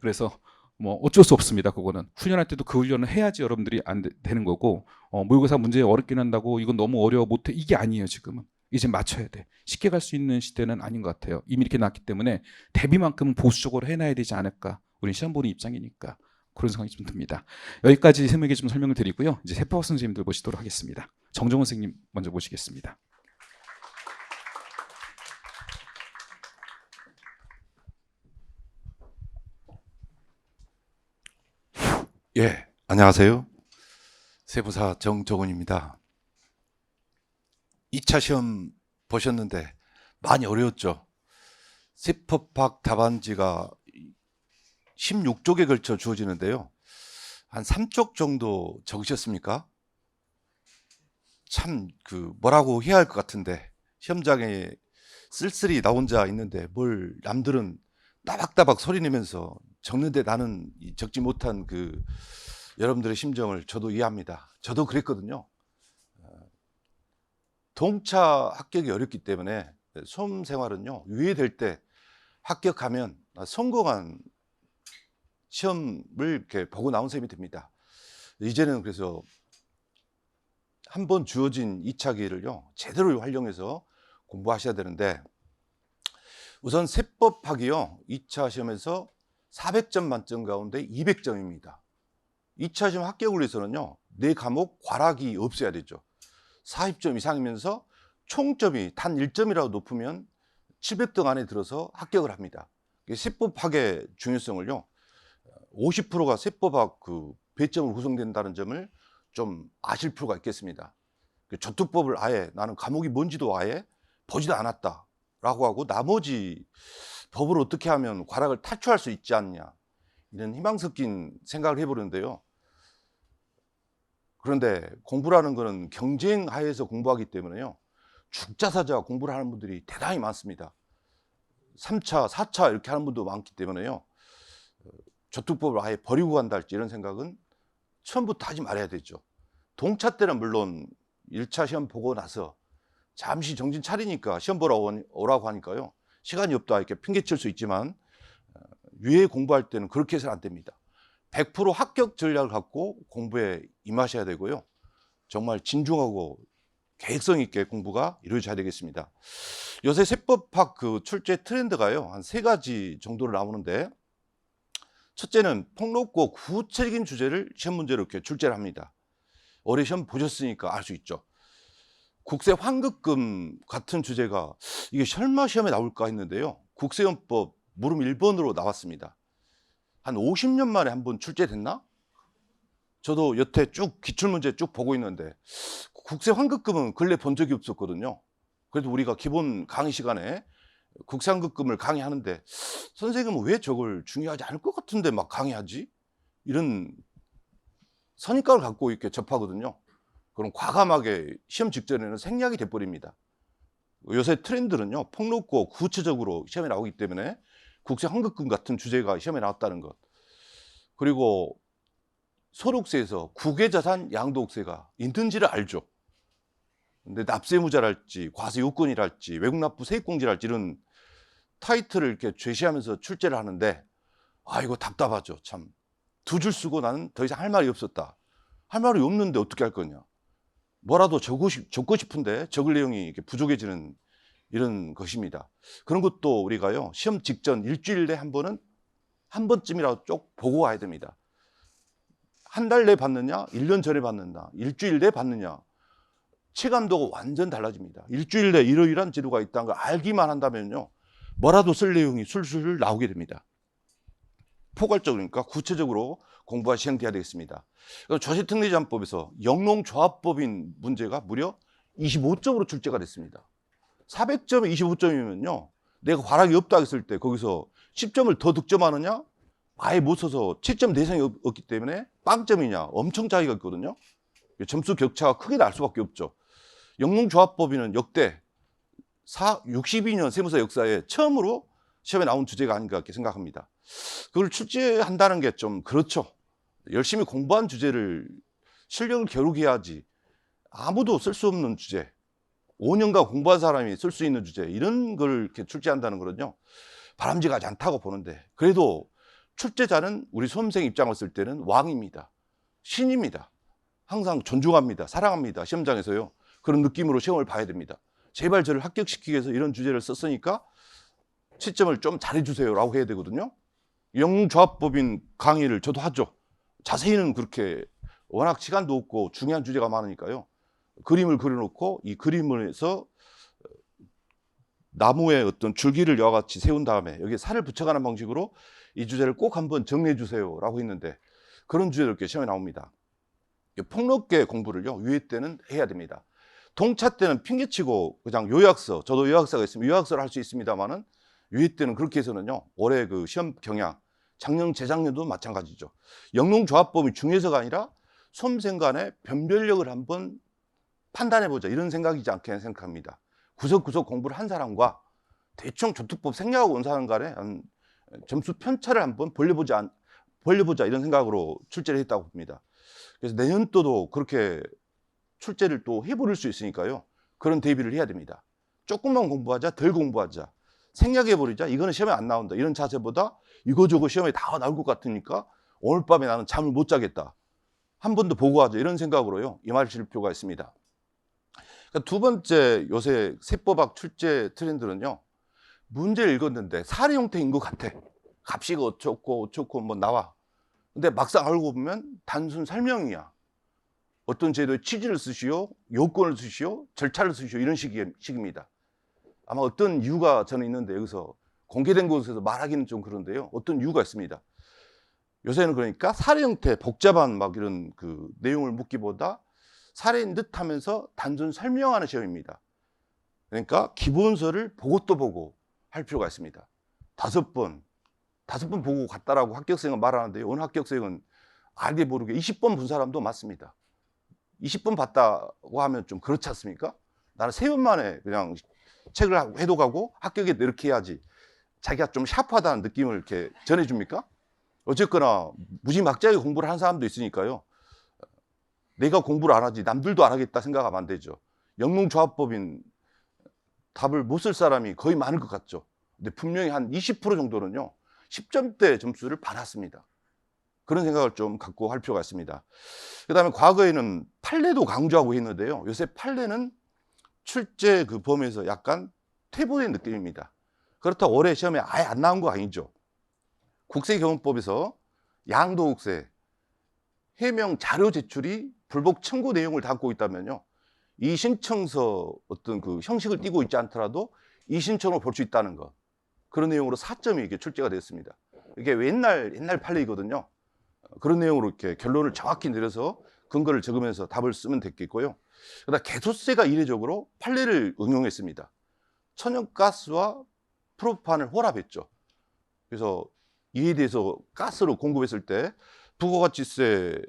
그래서 뭐 어쩔 수 없습니다. 그거는 훈련할 때도 그 훈련을 해야지 여러분들이 안 되는 거고, 모의고사 문제 어렵게 난다고 이건 너무 어려워 못해 이게 아니에요. 지금은 이제 맞춰야 돼. 쉽게 갈 수 있는 시대는 아닌 것 같아요. 이미 이렇게 났기 때문에 대비만큼은 보수적으로 해놔야 되지 않을까. 우리 시험 보는 입장이니까. 그런 생각이 좀 듭니다. 여기까지 세무에게 좀 설명을 드리고요. 이제 세법 선생님들 모시도록 하겠습니다. 정정원 선생님 먼저 모시겠습니다. 예, 안녕하세요. 세무사 정정훈입니다. 2차 시험 보셨는데 많이 어려웠죠. 세법학 답안지가 16쪽에 걸쳐 주어지는데요. 한 3쪽 정도 적으셨습니까? 참 뭐라고 해야 할 것 같은데 시험장에 쓸쓸히 나 혼자 있는데 뭘 남들은 따박따박 소리 내면서 적는데 나는 적지 못한 여러분들의 심정을 저도 이해합니다. 저도 그랬거든요. 동차 합격이 어렵기 때문에 수험 생활은요, 유예될 때 합격하면 성공한 시험을 이렇게 보고 나온 셈이 됩니다. 이제는 그래서 한 번 주어진 2차 기회를요 제대로 활용해서 공부하셔야 되는데, 우선 세법학이요 2차 시험에서 400점 만점 가운데 200점입니다. 2차 시험 합격을 위해서는요 4과목 과락이 없어야 되죠. 40점 이상이면서 총점이 단 1점이라도 높으면 700등 안에 들어서 합격을 합니다. 세법학의 중요성을요, 50%가 세법학 배점으로 구성된다는 점을 좀 아실 필요가 있겠습니다. 저투법을 아예 나는 과목이 뭔지도 아예 보지도 않았다 라고 하고 나머지 법을 어떻게 하면 과락을 탈출할 수 있지 않냐, 이런 희망 섞인 생각을 해보는데요. 그런데 공부라는 거는 경쟁 하에서 공부하기 때문에요. 죽자사자 공부를 하는 분들이 대단히 많습니다. 3차, 4차 이렇게 하는 분도 많기 때문에요. 저특법을 아예 버리고 간다 할지 이런 생각은 처음부터 하지 말아야 되죠. 동차 때는 물론 1차 시험 보고 나서 잠시 정신 차리니까 시험 보러 오라고 하니까요. 시간이 없다 이렇게 핑계칠 수 있지만 유예 공부할 때는 그렇게 해서는 안 됩니다. 100% 합격 전략을 갖고 공부에 임하셔야 되고요. 정말 진중하고 계획성 있게 공부가 이루어져야 되겠습니다. 요새 세법학 그 출제 트렌드가요. 한 3가지 정도로 나오는데 첫째는 폭넓고 구체적인 주제를 시험 문제로 이렇게 출제를 합니다. 올해 시험 보셨으니까 알 수 있죠. 국세 환급금 같은 주제가 이게 설마 시험에 나올까 했는데요. 국세연법 물음 1번으로 나왔습니다. 한 50년 만에 한번 출제됐나? 저도 여태 쭉 기출문제 쭉 보고 있는데 국세 환급금은 근래 본 적이 없었거든요. 그래도 우리가 기본 강의 시간에 국세 환급금을 강의하는데 선생님은 왜 저걸 중요하지 않을 것 같은데 막 강의하지? 이런 선입관을 갖고 이렇게 접하거든요. 그럼 과감하게 시험 직전에는 생략이 돼버립니다. 요새 트렌드는요, 폭넓고 구체적으로 시험에 나오기 때문에 국세 환급금 같은 주제가 시험에 나왔다는 것. 그리고 소득세에서 국외자산 양도세가 있는지를 알죠. 근데 납세의무자랄지 과세요건이랄지 외국납부 세액공제랄지 이런 타이틀을 이렇게 제시하면서 출제를 하는데 이거 답답하죠. 참 2줄 쓰고 나는 더 이상 할 말이 없었다. 할 말이 없는데 어떻게 할 거냐. 뭐라도 적고 싶은데 적을 내용이 이렇게 부족해지는 이런 것입니다. 그런 것도 우리가요 시험 직전 일주일 내에 한 번쯤이라도 쭉 보고 와야 됩니다. 한 달 내에 받느냐, 1년 전에 받느냐, 일주일 내에 받느냐, 체감도가 완전 달라집니다. 일주일 내에 이러이러한 제도가 있다는 걸 알기만 한다면요 뭐라도 쓸 내용이 술술 나오게 됩니다. 포괄적이니까 구체적으로 공부가 시행돼야 되겠습니다. 조세특례제한법에서 영농조합법인 문제가 무려 25점으로 출제가 됐습니다. 400점에 25점이면요 내가 과락이 없다 했을 때 거기서 10점을 더 득점하느냐 아예 못 써서 7점 대상이 없기 때문에 빵점이냐 엄청 차이가 있거든요. 점수 격차가 크게 날 수밖에 없죠. 영농조합법인은 역대 62년 세무사 역사에 처음으로 시험에 나온 주제가 아닌가 이렇게 생각합니다. 그걸 출제한다는 게 좀 그렇죠. 열심히 공부한 주제를 실력을 겨루게 해야지 아무도 쓸 수 없는 주제, 5년간 공부한 사람이 쓸 수 있는 주제 이런 걸 이렇게 출제한다는 거는요 바람직하지 않다고 보는데 그래도 출제자는 우리 수험생 입장을 쓸 때는 왕입니다. 신입니다. 항상 존중합니다. 사랑합니다. 시험장에서요. 그런 느낌으로 시험을 봐야 됩니다. 제발 저를 합격시키기 위해서 이런 주제를 썼으니까 시점을 좀 잘해주세요 라고 해야 되거든요. 영농조합법인 강의를 저도 하죠. 자세히는 그렇게 워낙 시간도 없고 중요한 주제가 많으니까요. 그림을 그려놓고 이 그림에서 나무의 어떤 줄기를 이와 같이 세운 다음에 여기에 살을 붙여가는 방식으로 이 주제를 꼭 한번 정리해 주세요 라고 했는데 그런 주제로 이렇게 시험에 나옵니다. 폭넓게 공부를요 유예 때는 해야 됩니다. 동차 때는 핑계치고 그냥 요약서, 저도 요약서가 있으면 요약서를 할 수 있습니다만은 유예 때는 그렇게 해서는요 올해 그 시험 경향, 작년 재작년도 마찬가지죠. 영농조합법이 중요해서가 아니라 수험생 간의 변별력을 한번 판단해보자 이런 생각이지 않게 생각합니다. 구석구석 공부를 한 사람과 대충 조특법 생략하고 온 사람 간에 점수 편차를 한번 벌려보자 이런 생각으로 출제를 했다고 봅니다. 그래서 내년도도 그렇게 출제를 또 해버릴 수 있으니까요. 그런 대비를 해야 됩니다. 조금만 공부하자, 덜 공부하자, 생략해버리자, 이거는 시험에 안 나온다. 이런 자세보다 이거저거 시험에 다 나올 것 같으니까 오늘 밤에 나는 잠을 못 자겠다. 한 번 더 보고 하자. 이런 생각으로요. 임하실 필요가 있습니다. 그러니까 두 번째 요새 세법학 출제 트렌드는요. 문제를 읽었는데 사례 형태인 것 같아. 값이 어쩌고 뭐 나와. 근데 막상 알고 보면 단순 설명이야. 어떤 제도의 취지를 쓰시오, 요건을 쓰시오, 절차를 쓰시오 이런 식입니다. 아마 어떤 이유가 저는 있는데 여기서 공개된 곳에서 말하기는 좀 그런데요. 어떤 이유가 있습니다. 요새는 그러니까 사례 형태, 복잡한 막 이런 그 내용을 묻기보다 사례인 듯 하면서 단순 설명하는 시험입니다. 그러니까 기본서를 보고 또 보고 할 필요가 있습니다. 5번 보고 갔다라고 합격생은 말하는데요. 어느 합격생은 알게 모르게 20번 본 사람도 많습니다. 20분 봤다고 하면 좀 그렇지 않습니까? 나는 3번 만에 그냥 책을 해독하고 합격했다 이렇게 해야지. 자기가 좀 샤프하다는 느낌을 이렇게 전해줍니까? 어쨌거나 무지막지하게 공부를 한 사람도 있으니까요. 내가 공부를 안 하지 남들도 안 하겠다 생각하면 안 되죠. 영농조합법인 답을 못 쓸 사람이 거의 많을 것 같죠. 근데 분명히 한 20% 정도는요 10점대 점수를 받았습니다. 그런 생각을 좀 갖고 할 필요가 있습니다. 그 다음에 과거에는 판례도 강조하고 했는데요. 요새 판례는 출제 그 범위에서 약간 퇴보된 느낌입니다. 그렇다고 올해 시험에 아예 안 나온 거 아니죠. 국세경영법에서 양도국세 해명 자료 제출이 불복 청구 내용을 담고 있다면요, 이 신청서 어떤 그 형식을 띠고 있지 않더라도 이 신청으로 볼 수 있다는 것, 그런 내용으로 4점이 이게 출제가 됐습니다. 이게 옛날 판례이거든요. 그런 내용으로 이렇게 결론을 정확히 내려서 근거를 적으면서 답을 쓰면 됐겠고요. 그다음 개소세가 이례적으로 판례를 응용했습니다. 천연가스와 프로판을 혼합했죠. 그래서 이에 대해서 가스로 공급했을 때 부가가치세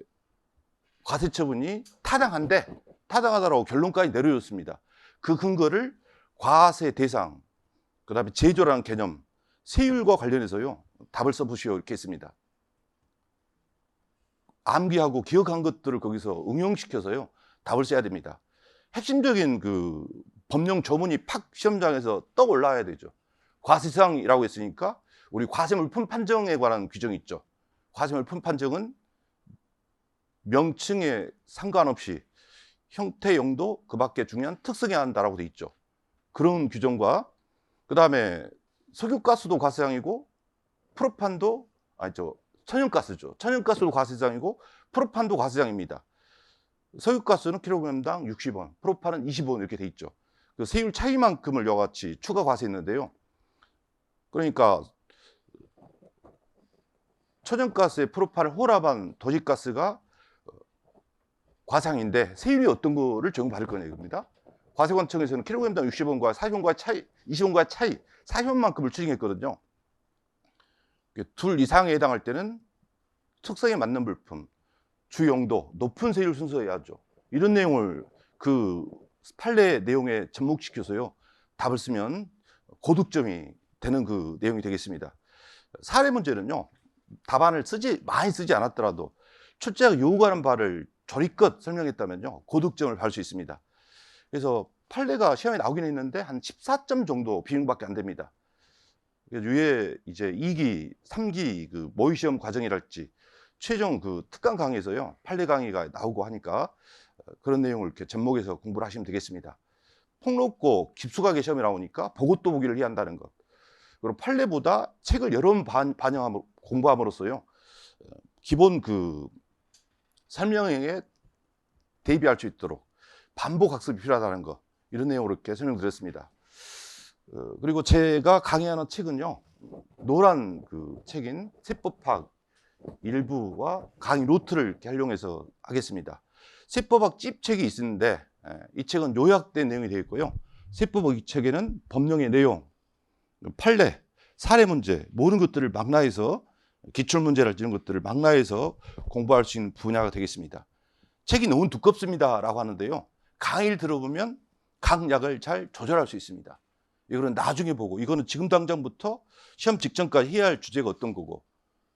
과세 처분이 타당하다라고 결론까지 내려졌습니다. 그 근거를 과세 대상, 그다음에 제조라는 개념, 세율과 관련해서요 답을 써보시오 이렇게 했습니다. 암기하고 기억한 것들을 거기서 응용시켜서요 답을 써야 됩니다. 핵심적인 그 법령 조문이 팍 시험장에서 떡 올라와야 되죠. 과세상이라고 했으니까 우리 과세물품 판정에 관한 규정이 있죠. 과세물품 판정은 명칭에 상관없이 형태, 용도, 그 밖에 중요한 특성에 한다라고 돼 있죠. 그런 규정과 그 다음에 석유가스도 과세상이고 프로판도 천연가스죠. 천연가스도 과세상이고 프로판도 과세상입니다. 석유가스는 킬로그램당 60원, 프로판은 20원 이렇게 돼 있죠. 그 세율 차이만큼을 이와 같이 추가 과세했는데요. 그러니까 천연가스에 프로판을 혼합한 도시가스가 과상인데 세율이 어떤 거를 적용받을 거냐 이겁니다. 과세관청에서는 킬로그램당 60원과 40원과 차이, 20원과 차이 40원만큼을 추징했거든요. 둘 이상에 해당할 때는 특성에 맞는 물품, 주용도, 높은 세율 순서해야죠. 이런 내용을 그 판례 내용에 접목시켜서요 답을 쓰면 고득점이 되는 그 내용이 되겠습니다. 사례 문제는요 답안을 많이 쓰지 않았더라도 출제가 요구하는 바를 조리껏 설명했다면요 고득점을 받을 수 있습니다. 그래서 판례가 시험에 나오긴 했는데 한 14점 정도 비중밖에 안 됩니다. 위에 이제 2기, 3기 그 모의 시험 과정이랄지 최종 그 특강 강의에서요 판례 강의가 나오고 하니까 그런 내용을 이렇게 접목해서 공부를 하시면 되겠습니다. 폭넓고 깊숙하게 시험에 나오니까 보고 또 보기를 해야 한다는 것. 그리고 판례보다 책을 여러 번 공부함으로써요 기본 그 설명에 대비할 수 있도록 반복 학습이 필요하다는 거, 이런 내용으로 이렇게 설명드렸습니다. 그리고 제가 강의하는 책은요 노란 그 책인 세법학 일부와 강의 노트를 이렇게 활용해서 하겠습니다. 세법학 찝책이 있는데 이 책은 요약된 내용이 되어 있고요. 세법학 이 책에는 법령의 내용, 판례, 사례 문제 모든 것들을 망라해서 기출문제랄지 이런 것들을 망라해서 공부할 수 있는 분야가 되겠습니다. 책이 너무 두껍습니다 라고 하는데요, 강의를 들어보면 강약을 잘 조절할 수 있습니다. 이거는 나중에 보고, 이거는 지금 당장부터 시험 직전까지 해야 할 주제가 어떤 거고,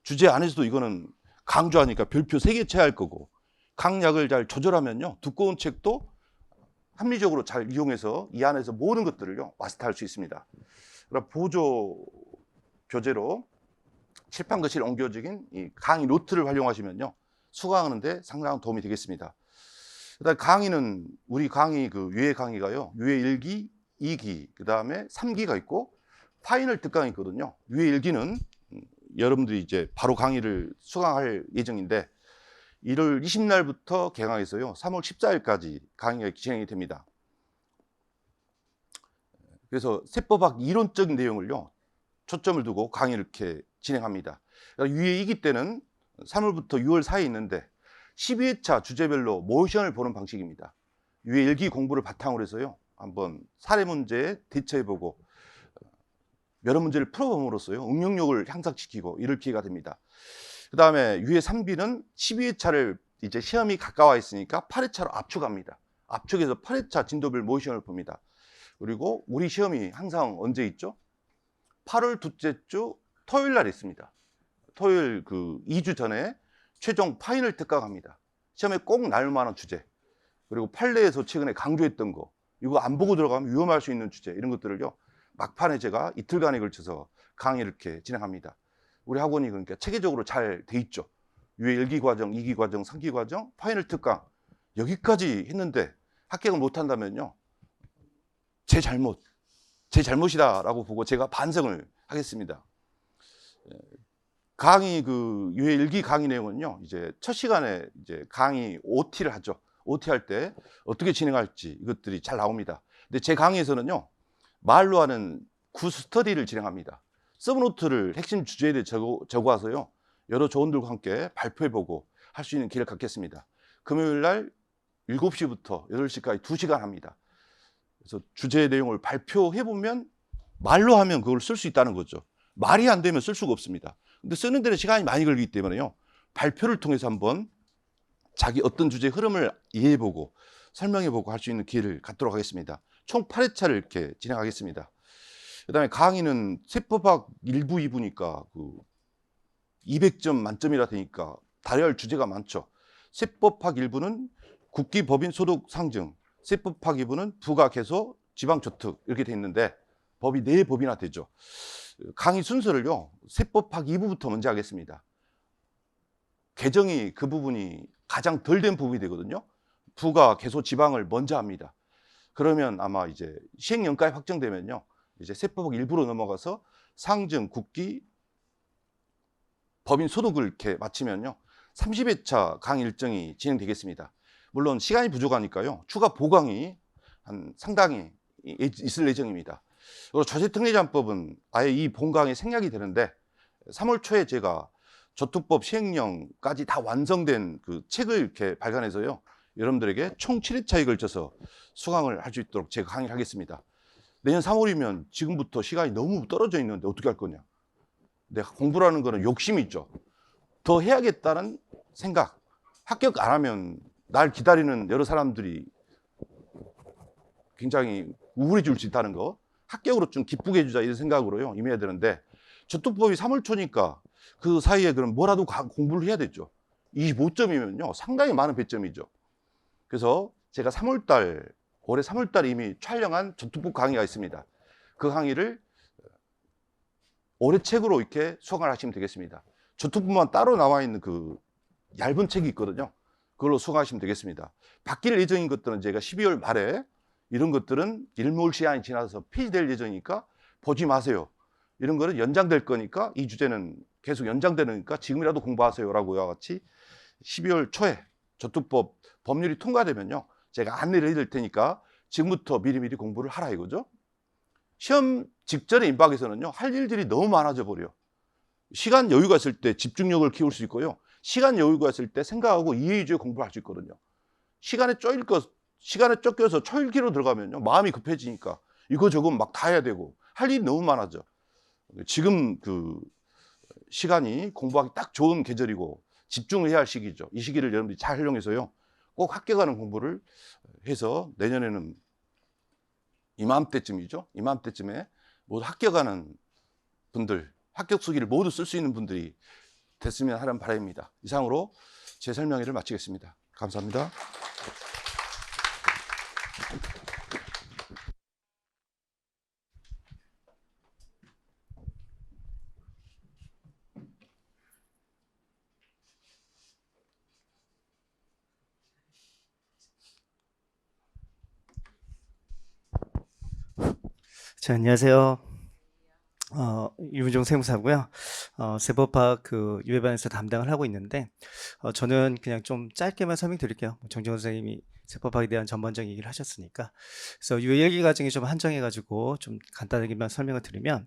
주제 안에서도 이거는 강조하니까 별표 3개 쳐야 할 거고, 강약을 잘 조절하면요 두꺼운 책도 합리적으로 잘 이용해서 이 안에서 모든 것들을요 마스터할 수 있습니다. 그럼 보조 교재로 칠판 거실 옹교적인 이 강의 노트를 활용하시면요 수강하는데 상당한 도움이 되겠습니다. 그다음 강의는 우리 강의 그 유해 강의가요 유해 1기, 2기, 그 다음에 3기가 있고 파이널 특강이 있거든요. 유해 1기는 여러분들이 이제 바로 강의를 수강할 예정인데 1월 20날부터 개강해서요 3월 14일까지 강의가 진행이 됩니다. 그래서 세법학 이론적인 내용을요 초점을 두고 강의를 이렇게 진행합니다. 유해 2기 때는 3월부터 6월 사이에 있는데 12회차 주제별로 모션을 보는 방식입니다. 유해 1기 공부를 바탕으로 해서요 한번 사례 문제에 대처해보고 여러 문제를 풀어봄으로써요 응용력을 향상시키고 이럴 기회가 됩니다. 그 다음에 유해 3기는 12회차를 이제 시험이 가까워 있으니까 8회차로 압축합니다. 압축해서 8회차 진도별 모의 시험을 봅니다. 그리고 우리 시험이 항상 언제 있죠? 8월 둘째 주 토요일 날 있습니다. 토요일 그 2주 전에 최종 파이널 특강합니다. 시험에 꼭 나올 만한 주제, 그리고 판례에서 최근에 강조했던 거, 이거 안 보고 들어가면 위험할 수 있는 주제, 이런 것들을요 막판에 제가 이틀간에 걸쳐서 강의를 이렇게 진행합니다. 우리 학원이 그러니까 체계적으로 잘 돼 있죠. 유예 1기 과정, 2기 과정, 3기 과정, 파이널 특강 여기까지 했는데 합격을 못 한다면요 제 잘못이다라고 보고 제가 반성을 하겠습니다. 강의 그 유해 1기 강의 내용은요 이제 첫 시간에 이제 강의 OT를 하죠. OT 할 때 어떻게 진행할지 이것들이 잘 나옵니다. 근데 제 강의에서는요 말로 하는 구스 스터디를 진행합니다. 서브노트를 핵심 주제에 대해 적어와서요 여러 조언들과 함께 발표해보고 할 수 있는 기회를 갖겠습니다. 금요일 날 7시부터 8시까지 2시간 합니다. 그래서 주제 내용을 발표해보면 말로 하면 그걸 쓸 수 있다는 거죠. 말이 안 되면 쓸 수가 없습니다. 근데 쓰는 데는 시간이 많이 걸리기 때문에요 발표를 통해서 한번 자기 어떤 주제의 흐름을 이해해보고 설명해보고 할 수 있는 기회를 갖도록 하겠습니다. 총 8회차를 이렇게 진행하겠습니다. 그 다음에 강의는 세법학 1부, 2부니까 그 200점 만점이라 되니까 다뤄야 주제가 많죠. 세법학 1부는 국기, 법인, 소득, 상증, 세법학 2부는 부가, 개소, 지방저축 이렇게 돼 있는데 법이 4법이나 되죠. 강의 순서를요 세법학 2부부터 먼저 하겠습니다. 개정이 그 부분이 가장 덜 된 부분이 되거든요. 부가, 개소, 지방을 먼저 합니다. 그러면 아마 이제 시행연가에 확정되면요 이제 세법학 1부로 넘어가서 상증, 국기, 법인, 소득을 이렇게 마치면요 30회차 강의 일정이 진행되겠습니다. 물론 시간이 부족하니까요 추가 보강이 상당히 있을 예정입니다. 그리고 조세특례자법은 아예 이 본강에 생략이 되는데 3월 초에 제가 저투법 시행령까지 다 완성된 그 책을 이렇게 발간해서요 여러분들에게 총 7회차에 걸쳐서 수강을 할 수 있도록 제가 강의를 하겠습니다. 내년 3월이면 지금부터 시간이 너무 떨어져 있는데 어떻게 할 거냐. 내가 공부라는 거는 욕심이 있죠. 더 해야겠다는 생각. 합격 안 하면 날 기다리는 여러 사람들이 굉장히 우울해질 수 있다는 거. 합격으로 좀 기쁘게 해주자 이런 생각으로요 임해야 되는데 저투법이 3월 초니까 그 사이에 그럼 뭐라도 공부를 해야 되죠. 25점이면요 상당히 많은 배점이죠. 그래서 제가 올해 3월 달 이미 촬영한 저투법 강의가 있습니다. 그 강의를 올해 책으로 이렇게 수강을 하시면 되겠습니다. 저투법만 따로 나와 있는 그 얇은 책이 있거든요. 그걸로 수강하시면 되겠습니다. 바뀔 예정인 것들은 제가 12월 말에 이런 것들은 일몰 시간이 지나서 폐지될 예정이니까 보지 마세요. 이런 거는 연장될 거니까 이 주제는 계속 연장되니까 지금이라도 공부하세요 라고 같이 12월 초에 저투법 법률이 통과되면요 제가 안내를 해드릴 테니까 지금부터 미리미리 공부를 하라 이거죠. 시험 직전에 임박에서는요 할 일들이 너무 많아져 버려요. 시간 여유가 있을 때 집중력을 키울 수 있고요 시간 여유가 있을 때 생각하고 이해 위주의 공부를 할 수 있거든요. 시간에 쫓겨서 초일기로 들어가면요 마음이 급해지니까 이거 저거 막 다 해야 되고 할 일이 너무 많아져. 지금 그 시간이 공부하기 딱 좋은 계절이고 집중을 해야 할 시기죠. 이 시기를 여러분들이 잘 활용해서요 꼭 합격하는 공부를 해서 내년에는 이맘때쯤이죠. 이맘때쯤에 모두 합격하는 분들, 합격 수기를 모두 쓸 수 있는 분들이 됐으면 하는 바람입니다. 이상으로 제 설명회를 마치겠습니다. 감사합니다. 자, 안녕하세요. 유문종 세무사고요. 세법학 그 유해반에서 담당을 하고 있는데 저는 그냥 좀 짧게만 설명드릴게요. 정정훈 선생님이 세법학에 대한 전반적인 얘기를 하셨으니까. 그래서 유해 1기 과정이 좀 한정해가지고 좀 간단하게만 설명을 드리면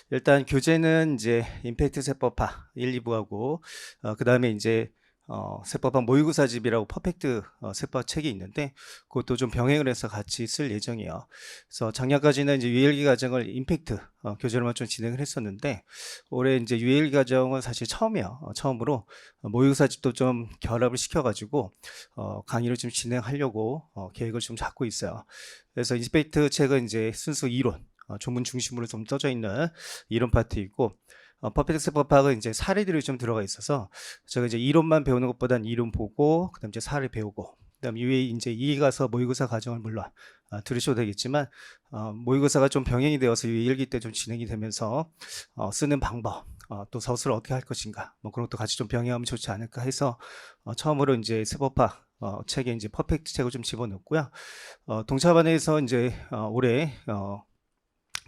일단 교재는 이제 임팩트 세법학 1, 2부하고 그 다음에 이제 세법학 모의고사집이라고 퍼펙트 세법 책이 있는데 그것도 좀 병행을 해서 같이 쓸 예정이에요. 그래서 작년까지는 이제 유일기 과정을 임팩트 교재로만 좀 진행을 했었는데 올해 이제 유일기 과정은 사실 처음이에요. 처음으로 모의고사집도 좀 결합을 시켜가지고 강의를 좀 진행하려고 계획을 좀 잡고 있어요. 그래서 임팩트 책은 이제 순수 이론, 조문 중심으로 좀 떠져 있는 이론 파트이고 퍼펙트 세법학은 이제 사례들이 좀 들어가 있어서 제가 이제 이론만 배우는 것보다는 이론 보고 그다음 이제 사례 배우고 그다음 이외에 이제 이에 가서 모의고사 과정을 물론 들으셔도 되겠지만 모의고사가 좀 병행이 되어서 일기 때 좀 진행이 되면서 쓰는 방법 또 서술을 어떻게 할 것인가 뭐 그런 것도 같이 좀 병행하면 좋지 않을까 해서 처음으로 이제 세법학 책에 이제 퍼펙트 책을 좀 집어넣고요. 동차반에서 이제 올해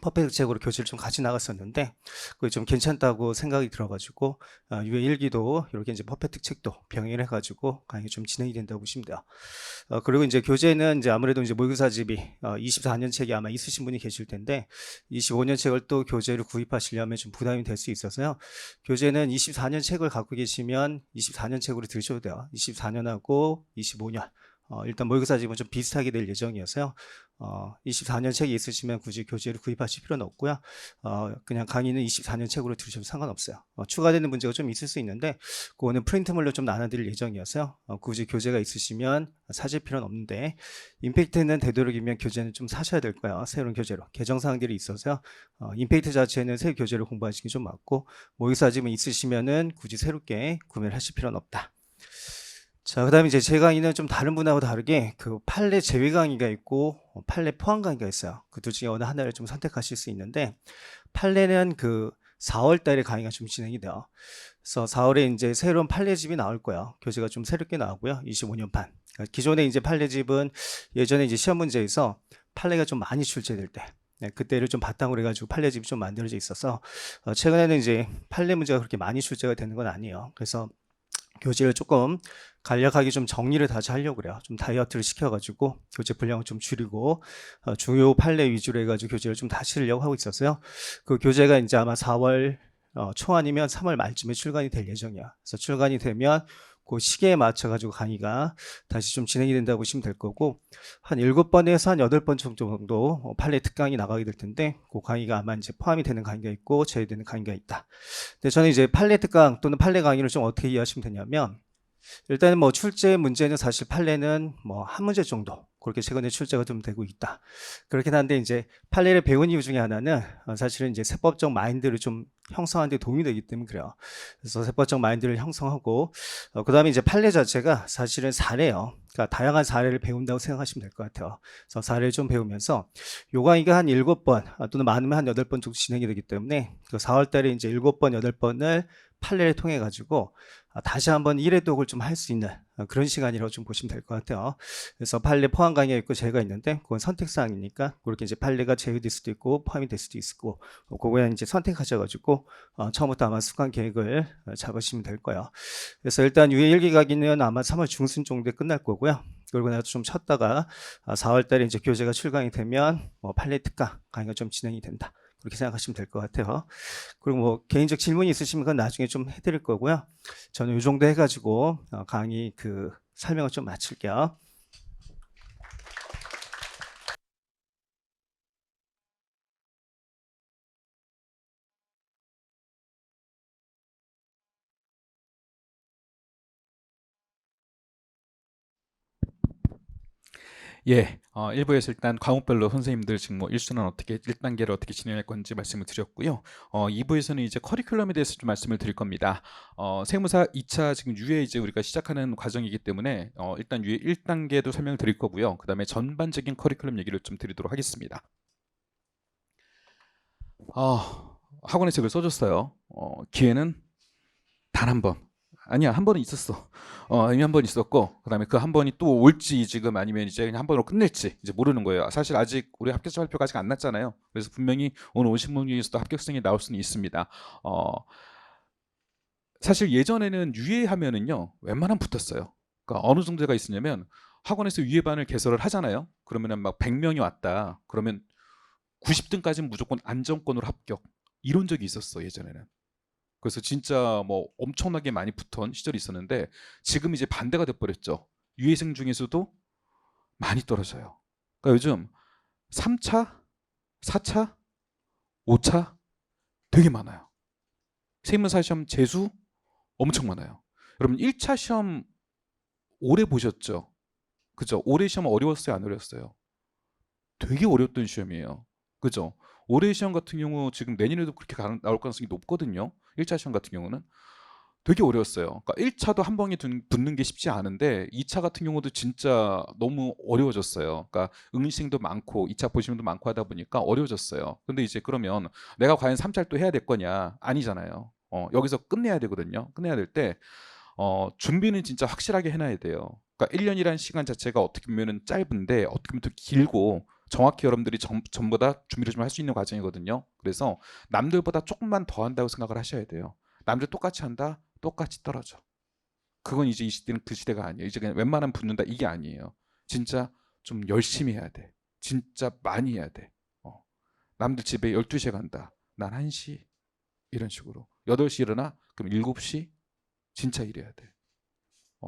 퍼펙트 책으로 교재를 좀 같이 나갔었는데 그게 좀 괜찮다고 생각이 들어가지고 유해 일기도 이렇게 이제 퍼펙트 책도 병행을 해가지고 강의 좀 진행이 된다고 보시면 돼요. 그리고 이제 교재는 이제 아무래도 이제 모의고사집이 24년 책이 아마 있으신 분이 계실 텐데 25년 책을 또 교재를 구입하시려면 좀 부담이 될 수 있어서요. 교재는 24년 책을 갖고 계시면 24년 책으로 들으셔도 돼요. 24년하고 25년. 일단 모의고사집은 좀 비슷하게 될 예정이어서요. 24년 책이 있으시면 굳이 교재를 구입하실 필요는 없고요. 그냥 강의는 24년 책으로 들으셔도 상관없어요. 추가되는 문제가 좀 있을 수 있는데 그거는 프린트물로 좀 나눠드릴 예정이어서요. 굳이 교재가 있으시면 사실 필요는 없는데 임팩트는 되도록이면 교재는 좀 사셔야 될 거예요. 새로운 교재로. 개정사항들이 있어서요. 임팩트 자체는 새 교재로 공부하시기 좀 맞고 모의고사집은 있으시면은 굳이 새롭게 구매를 하실 필요는 없다. 자, 그 다음에 이제 제 강의는 좀 다른 분하고 다르게 그 판례 제외 강의가 있고 판례 포함 강의가 있어요. 그 둘 중에 어느 하나를 좀 선택하실 수 있는데 판례는 그 4월 달에 강의가 좀 진행이 돼요. 그래서 4월에 이제 새로운 판례집이 나올 거예요. 교재가 좀 새롭게 나오고요. 25년판. 기존에 이제 판례집은 예전에 이제 시험 문제에서 판례가 좀 많이 출제될 때 그때를 좀 바탕으로 해가지고 판례집이 좀 만들어져 있어서 최근에는 이제 판례 문제가 그렇게 많이 출제가 되는 건 아니에요. 그래서 교재를 조금 간략하게 좀 정리를 다시 하려고 그래요. 좀 다이어트를 시켜가지고 교재 분량을 좀 줄이고 중요 판례 위주로 해가지고 교재를 좀 다시 쓰려고 하고 있어서요. 그 교재가 이제 아마 4월 초 아니면 3월 말쯤에 출간이 될 예정이야. 그래서 출간이 되면 그 시기에 맞춰가지고 강의가 다시 좀 진행이 된다고 보시면 될 거고 한 7번에서 한 8번 정도 판례 특강이 나가게 될 텐데 그 강의가 아마 이제 포함이 되는 강의가 있고 제외되는 강의가 있다. 근데 저는 이제 판례 특강 또는 판례 강의를 좀 어떻게 이해하시면 되냐면 일단은 뭐 출제 문제는 사실 판례는 뭐 한 문제 정도 그렇게 최근에 출제가 좀 되고 있다. 그렇긴 한데 이제 판례를 배운 이유 중에 하나는 사실은 이제 세법적 마인드를 좀 형성하는 데 도움이 되기 때문에 그래요. 그래서 세법적 마인드를 형성하고 그다음에 이제 판례 자체가 사실은 사례예요. 그러니까 다양한 사례를 배운다고 생각하시면 될 것 같아요. 그래서 사례를 좀 배우면서 요 강의가 한 7번 또는 많으면 한 8번 정도 진행이 되기 때문에 그 4월 달에 이제 7번, 8번을 판례를 통해 가지고 다시 한번 1회 독을 좀 할 수 있는 그런 시간이라고 좀 보시면 될 것 같아요. 그래서 판례 포함 강의가 있고 제가 있는데 그건 선택사항이니까 그렇게 이제 판례가 제외될 수도 있고 포함이 될 수도 있고 그거는 이제 선택하셔가지고 처음부터 아마 수강 계획을 잡으시면 될 거예요. 그래서 일단 유예 1기 강의는 아마 3월 중순 정도에 끝날 거고요. 그리고 나서 좀 쉬었다가 4월 달에 이제 교재가 출강이 되면 판례 특강 강의가 좀 진행이 된다. 그렇게 생각하시면 될 것 같아요. 그리고 뭐 개인적 질문이 있으시면 그건 나중에 좀 해드릴 거고요. 저는 이 정도 해가지고 강의 그 설명을 좀 마칠게요. 예, 1부에서 일단 과목별로 선생님들 지금 뭐 1수는 어떻게 1단계를 어떻게 진행할 건지 말씀을 드렸고요. 2부에서는 이제 커리큘럼에 대해서 좀 말씀을 드릴 겁니다. 세무사 2차 지금 유예 이제 우리가 시작하는 과정이기 때문에 일단 유예 1단계도 설명을 드릴 거고요. 그다음에 전반적인 커리큘럼 얘기를 좀 드리도록 하겠습니다. 학원에 책을 써줬어요. 기회는 단 한 번. 아니야, 한 번은 있었어. 이미 한 번 있었고, 그다음에 그 한 번이 또 올지 지금 아니면 이제 그냥 한 번으로 끝낼지 이제 모르는 거예요. 사실 아직 우리 합격자 발표가 아직 안 났잖아요. 그래서 분명히 오늘 오신 분 중에서도 합격생이 나올 수는 있습니다. 사실 예전에는 유예하면은요, 웬만하면 붙었어요. 그러니까 어느 정도가 있었냐면 학원에서 유예반을 개설을 하잖아요. 그러면은 막 100명이 왔다. 그러면 90등까지는 무조건 안정권으로 합격. 이런 적이 있었어 예전에는. 그래서 진짜 뭐 엄청나게 많이 붙은 시절이 있었는데 지금 이제 반대가 돼버렸죠. 유예생 중에서도 많이 떨어져요. 그러니까 요즘 3차, 4차, 5차 되게 많아요. 세무사 시험 재수 엄청 많아요. 여러분 1차 시험 오래 보셨죠? 그죠? 올해 시험 어려웠어요, 안 어려웠어요? 되게 어려웠던 시험이에요. 그죠? 올해 시험 같은 경우 지금 내년에도 그렇게 나올 가능성이 높거든요. 1차 시험 같은 경우는 되게 어려웠어요. 그러니까 1차도 한 방에 붙는 게 쉽지 않은데 2차 같은 경우도 진짜 너무 어려워졌어요. 그러니까 응시생도 많고 2차 보시면도 많고 하다 보니까 어려워졌어요. 근데 이제 그러면 내가 과연 3차를 또 해야 될 거냐? 아니잖아요. 여기서 끝내야 되거든요. 끝내야 될 때 준비는 진짜 확실하게 해놔야 돼요. 그러니까 1년이라는 시간 자체가 어떻게 보면 짧은데 어떻게 보면 더 길고 정확히 여러분들이 전부 다 준비를 좀 할 수 있는 과정이거든요. 그래서 남들보다 조금만 더 한다고 생각을 하셔야 돼요. 남들 똑같이 한다? 똑같이 떨어져. 그건 이제 이 시대는 그 시대가 아니에요. 이제 그냥 웬만하면 붙는다 이게 아니에요. 진짜 좀 열심히 해야 돼. 진짜 많이 해야 돼. 남들 집에 12시에 간다. 난 1시 이런 식으로. 8시 일어나? 그럼 7시? 진짜 일해야 돼.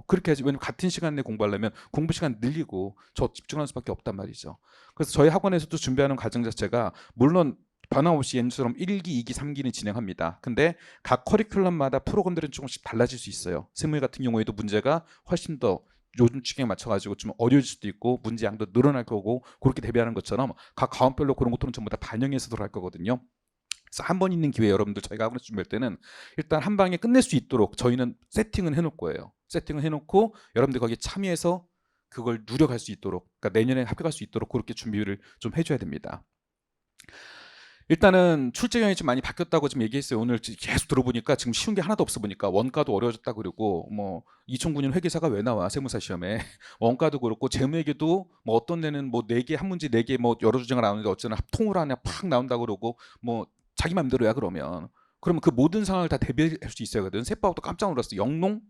그렇게 하지. 왜냐면 같은 시간 내에 공부하려면 공부 시간 늘리고 저 집중할 수밖에 없단 말이죠. 그래서 저희 학원에서도 준비하는 과정 자체가 물론 변함없이 예처럼 1기, 2기, 3기는 진행합니다. 근데 각 커리큘럼마다 프로그램들은 조금씩 달라질 수 있어요. 세무회 같은 경우에도 문제가 훨씬 더 요즘 추경에 맞춰가지고 좀 어려울 수도 있고 문제 양도 늘어날 거고 그렇게 대비하는 것처럼 각 과목별로 그런 것들은 전부 다 반영해서 들어갈 거거든요. 그래서 한 번 있는 기회에 여러분들 저희가 학원에서 준비할 때는 일단 한 방에 끝낼 수 있도록 저희는 세팅은 해놓을 거예요. 세팅을 해놓고 여러분들 거기에 참여해서 그걸 누려갈 수 있도록, 그러니까 내년에 합격할 수 있도록 그렇게 준비를 좀 해줘야 됩니다. 일단은 출제 경향이 좀 많이 바뀌었다고 좀 얘기했어요. 오늘 계속 들어보니까 지금 쉬운 게 하나도 없어 보니까 원가도 어려워졌다 그러고 뭐 2009년 회계사가 왜 나와 세무사 시험에 원가도 그렇고 재무회계도 뭐 어떤 데는 뭐 4개 한 문제 4개 뭐 여러 주제가 나오는데 어쩌나 통으로 하나 팍 나온다 그러고 뭐 자기 맘대로야 그러면 그 모든 상황을 다 대비할 수 있어야 하거든. 세법도 깜짝 놀랐어. 영농?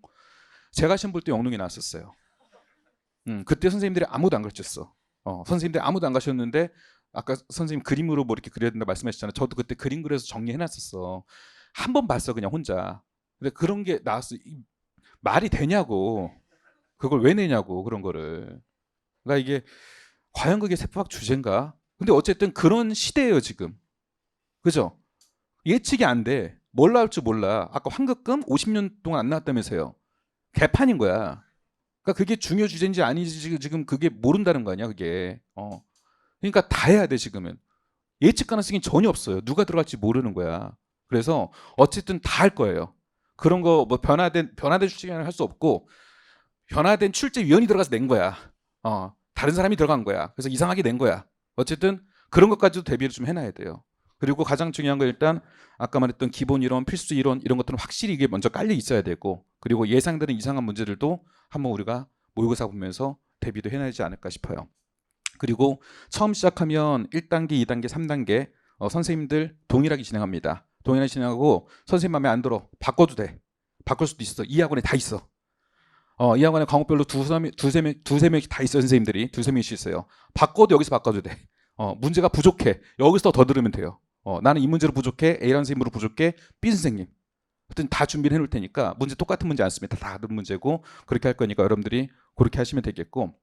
제가 시험 볼 때 영농이 나왔었어요. 그때 선생님들이 아무도 안 가르쳤어. 선생님들이 아무도 안 가르쳤는데 아까 선생님 그림으로 뭐 이렇게 그려야 된다 말씀하셨잖아요. 저도 그때 그림 그려서 정리해놨었어. 한 번 봤어 그냥 혼자. 근데 그런 게 나왔어. 말이 되냐고. 그걸 왜 내냐고 그런 거를. 그러니까 이게 과연 그게 세법학 주제인가? 근데 어쨌든 그런 시대예요 지금. 그죠? 예측이 안 돼. 뭘 나올 줄 몰라. 아까 환급금 50년 동안 안 나왔다면서요. 개판인 거야. 그러니까 그게 중요 주제인지 아닌지 지금 그게 모른다는 거 아니야 그게. 그러니까 다 해야 돼 지금은. 예측 가능성이 전혀 없어요. 누가 들어갈지 모르는 거야. 그래서 어쨌든 다 할 거예요. 그런 거 뭐 변화된 출제위원을 할 수 없고 변화된 출제위원이 들어가서 낸 거야. 다른 사람이 들어간 거야. 그래서 이상하게 낸 거야. 어쨌든 그런 것까지도 대비를 좀 해놔야 돼요. 그리고 가장 중요한 건 일단 아까 말했던 기본 이론, 필수 이론 이런 것들은 확실히 이게 먼저 깔려 있어야 되고 그리고 예상되는 이상한 문제들도 한번 우리가 모의고사 보면서 대비도 해놔야지 않을까 싶어요. 그리고 처음 시작하면 1단계, 2단계, 3단계 선생님들 동일하게 진행합니다. 동일하게 진행하고 선생님 마음에 안 들어 바꿔도 돼. 바꿀 수도 있어. 이 학원에 다 있어. 이 학원에 과목별로 두세 명씩 다 있어요. 선생님들이 두세 명씩 있어요. 바꿔도 여기서 바꿔도 돼. 문제가 부족해. 여기서 더 들으면 돼요. 나는 이 문제로 부족해. A라는 선생님으로 부족해. B 선생님. 하여튼 다 준비를 해놓을 테니까 문제 똑같은 문제 안 씁니다. 다 다른 문제고 그렇게 할 거니까 여러분들이 그렇게 하시면 되겠고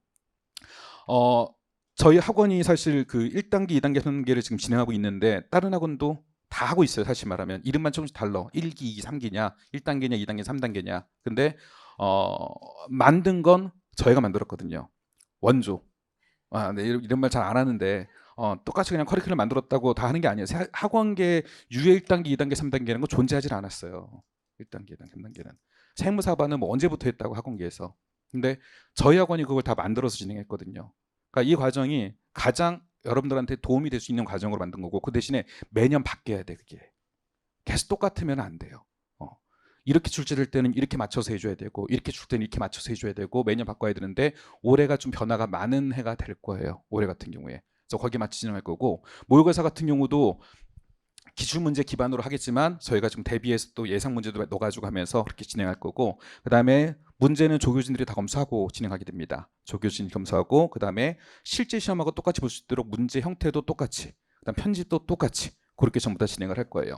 저희 학원이 사실 그 1단계, 2단계, 3단계를 지금 진행하고 있는데 다른 학원도 다 하고 있어요. 사실 말하면 이름만 조금씩 달라. 1기, 2기, 3기냐 1단계냐 2단계, 3단계냐 근데 만든 건 저희가 만들었거든요. 원조. 네, 이런 말 잘 안 하는데 똑같이 그냥 커리큘럼 만들었다고 다 하는 게 아니에요. 학원계 유예 1단계, 2단계, 3단계라는 거 존재하지 않았어요. 1단계, 2단계, 3단계는. 세무사반은 뭐 언제부터 했다고 학원계에서. 근데 저희 학원이 그걸 다 만들어서 진행했거든요. 그러니까 이 과정이 가장 여러분들한테 도움이 될 수 있는 과정으로 만든 거고 그 대신에 매년 바뀌어야 돼 그게. 계속 똑같으면 안 돼요. 이렇게 출제될 때는 이렇게 맞춰서 해줘야 되고 이렇게 줄 때는 이렇게 맞춰서 해줘야 되고 매년 바꿔야 되는데 올해가 좀 변화가 많은 해가 될 거예요. 올해 같은 경우에. 그래서 거기에 맞춰 진행할 거고 모의고사 같은 경우도 기출 문제 기반으로 하겠지만 저희가 좀 대비해서 또 예상 문제도 넣어가지고 하면서 그렇게 진행할 거고 그 다음에 문제는 조교진들이 다 검수하고 진행하게 됩니다. 조교진이 검수하고 그 다음에 실제 시험하고 똑같이 볼 수 있도록 문제 형태도 똑같이 그 다음 편집도 똑같이 그렇게 전부 다 진행을 할 거예요.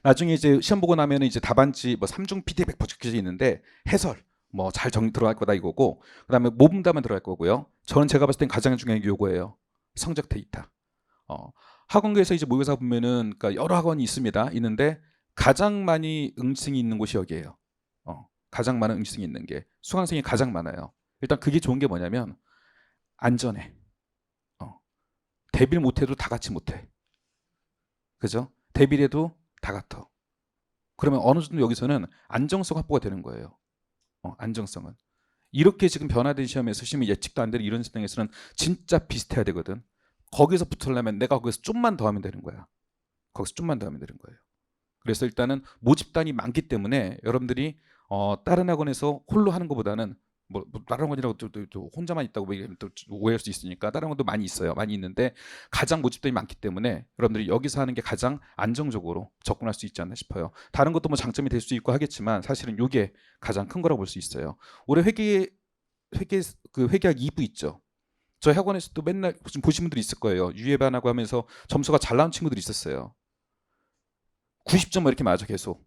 나중에 이제 시험 보고 나면은 이제 답안지 뭐 3중 피드백 적혀져 있는데 해설 뭐 잘 들어갈 거다 이거고, 그다음에 모분답은 들어갈 거고요. 저는 제가 봤을 땐 가장 중요한 게 요거예요. 성적 데이터. 학원교에서 이제 모의고사 보면은 그러니까 여러 학원이 있는데 가장 많이 응시생이 있는 곳이 여기예요. 가장 많은 응시생이 있는 게 수강생이 가장 많아요. 일단 그게 좋은 게 뭐냐면 안전해. 대비를 못해도 다 같이 못해. 그죠? 대비를 해도 다 같아. 그러면 어느 정도 여기서는 안정성 확보가 되는 거예요. 안정성은. 이렇게 지금 변화된 시험에서 시험이 예측도 안 되는 이런 상황에서는 진짜 비슷해야 되거든. 거기서 붙으려면 내가 거기서 좀만 더 하면 되는 거야. 거기서 좀만 더 하면 되는 거예요. 그래서 일단은 모집단이 많기 때문에 여러분들이 다른 학원에서 홀로 하는 것보다는 뭐 다른 학원이라고 또 혼자만 있다고 또 오해할 수 있으니까 다른 학원도 많이 있어요. 많이 있는데 가장 모집단이 많기 때문에 여러분들이 여기서 하는 게 가장 안정적으로 접근할 수 있지 않나 싶어요. 다른 것도 뭐 장점이 될 수 있고 하겠지만 사실은 이게 가장 큰 거라고 볼 수 있어요. 올해 회계학 2부 있죠. 저희 학원에서도 맨날 지금 보신 분들이 있을 거예요. 유예반하고 하면서 점수가 잘 나온 친구들이 있었어요. 90점 이렇게 맞아 계속.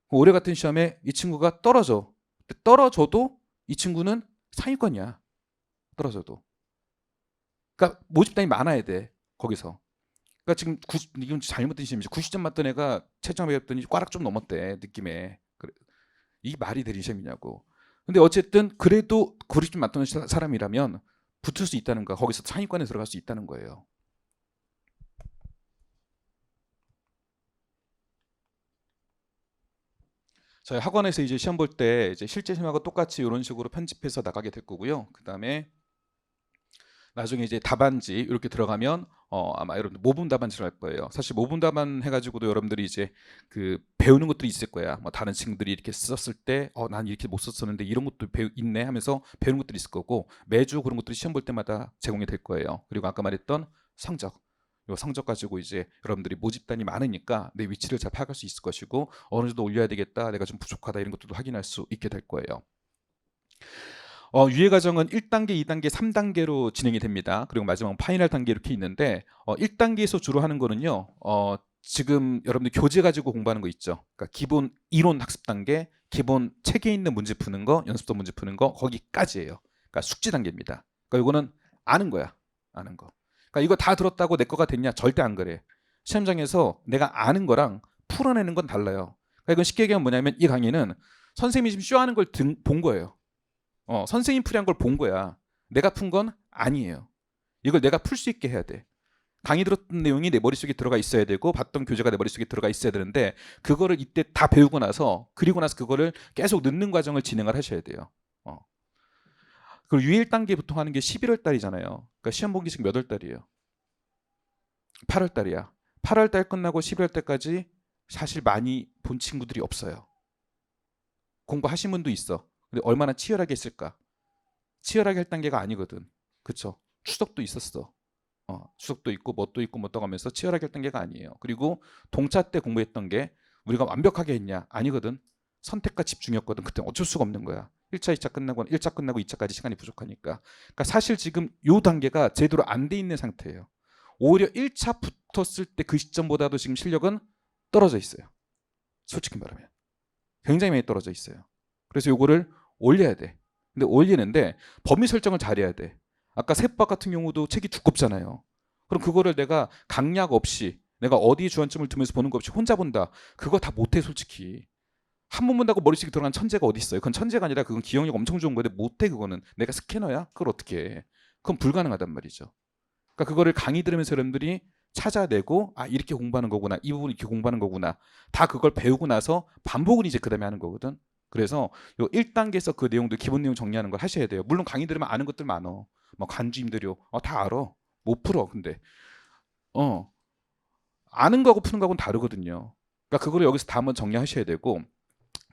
올해 같은 시험에 이 친구가 떨어져. 떨어져도 이 친구는 상위권이야. 떨어져도. 그러니까 모집단이 많아야 돼. 거기서. 그러니까 지금 이건 잘못된 시험이지. 90점 맞던 애가 채점에 했더니 꽈락 좀 넘었대. 느낌에. 그래. 이 말이 되는 시험이냐고. 근데 어쨌든 그래도 90점 맞던 사람이라면 붙을 수 있다는 거. 거기서 상위권에 들어갈 수 있다는 거예요. 저희 학원에서 이제 시험 볼 때 이제 실제 시험하고 똑같이 이런 식으로 편집해서 나가게 될 거고요. 그다음에 나중에 이제 답안지 이렇게 들어가면 아마 여러분 모분 답안지 들어갈 거예요. 사실 모분 답안 해가지고도 여러분들이 이제 그 배우는 것들이 있을 거야. 뭐 다른 친구들이 이렇게 썼을 때 난 이렇게 못 썼었는데 이런 것도 있네 하면서 배우는 것들이 있을 거고, 매주 그런 것들이 시험 볼 때마다 제공이 될 거예요. 그리고 아까 말했던 성적. 요 성적 가지고 이제 여러분들이 모집단이 많으니까 내 위치를 잘 파악할 수 있을 것이고, 어느 정도 올려야 되겠다, 내가 좀 부족하다 이런 것들도 확인할 수 있게 될 거예요. 유예 과정은 1단계, 2단계, 3단계로 진행이 됩니다. 그리고 마지막 파이널 단계 이렇게 있는데 1단계에서 주로 하는 거는요. 지금 여러분들 교재 가지고 공부하는 거 있죠. 그러니까 기본 이론 학습 단계, 기본 책에 있는 문제 푸는 거, 연습도 문제 푸는 거 거기까지예요. 그러니까 숙지 단계입니다. 그러니까 이거는 아는 거야. 아는 거. 그러니까 이거 다 들었다고 내 거가 됐냐? 절대 안 그래. 시험장에서 내가 아는 거랑 풀어내는 건 달라요. 그러니까 이건 쉽게 얘기하면 뭐냐면 이 강의는 선생님이 지금 쇼하는 걸 본 거예요. 선생님 풀이한 걸 본 거야. 내가 푼 건 아니에요. 이걸 내가 풀 수 있게 해야 돼. 강의 들었던 내용이 내 머릿속에 들어가 있어야 되고 봤던 교재가 내 머릿속에 들어가 있어야 되는데 그거를 이때 다 배우고 나서 그리고 나서 그거를 계속 넣는 과정을 진행을 하셔야 돼요. 그리고 유예 1단계 보통 하는 게 11월 달이잖아요. 그러니까 시험 본 게 지금 몇 월 달이에요? 8월 달이야. 8월 달 끝나고 11월 달까지 사실 많이 본 친구들이 없어요. 공부하신 분도 있어. 근데 얼마나 치열하게 했을까? 치열하게 할 단계가 아니거든. 그쵸? 추석도 있었어. 추석도 있고 뭣도 있고 뭣도 하면서 치열하게 할 단계가 아니에요. 그리고 동차 때 공부했던 게 우리가 완벽하게 했냐? 아니거든. 선택과 집중이었거든. 그때 어쩔 수가 없는 거야. 1차, 2차 끝나고 1차 끝나고 2차까지 시간이 부족하니까. 그러니까 사실 지금 요 단계가 제대로 안 돼 있는 상태예요. 오히려 1차 붙었을 때 그 시점보다도 지금 실력은 떨어져 있어요. 솔직히 말하면. 굉장히 많이 떨어져 있어요. 그래서 요거를 올려야 돼. 근데 올리는데 범위 설정을 잘해야 돼. 아까 세법 같은 경우도 책이 두껍잖아요. 그럼 그거를 내가 강약 없이 내가 어디 주안점을 두면서 보는 거 없이 혼자 본다. 그거 다 못해 솔직히. 한 번 본다고 머릿속에 들어간 천재가 어디 있어요? 그건 천재가 아니라 그건 기억력 엄청 좋은 건데 못해 그거는. 내가 스캐너야? 그걸 어떻게 해? 그건 불가능하단 말이죠. 그러니까 그거를 강의 들으면서 여러분들이 찾아내고 이렇게 공부하는 거구나. 이 부분 이렇게 공부하는 거구나. 다 그걸 배우고 나서 반복은 이제 그다음에 하는 거거든. 그래서 요 1단계에서 그 내용들 기본 내용 정리하는 걸 하셔야 돼요. 물론 강의 들으면 아는 것들 많어. 뭐 간주임들이요. 다 알아. 못 풀어. 근데 아는 거하고 푸는 거하고는 다르거든요. 그러니까 그거를 여기서 다 한번 정리하셔야 되고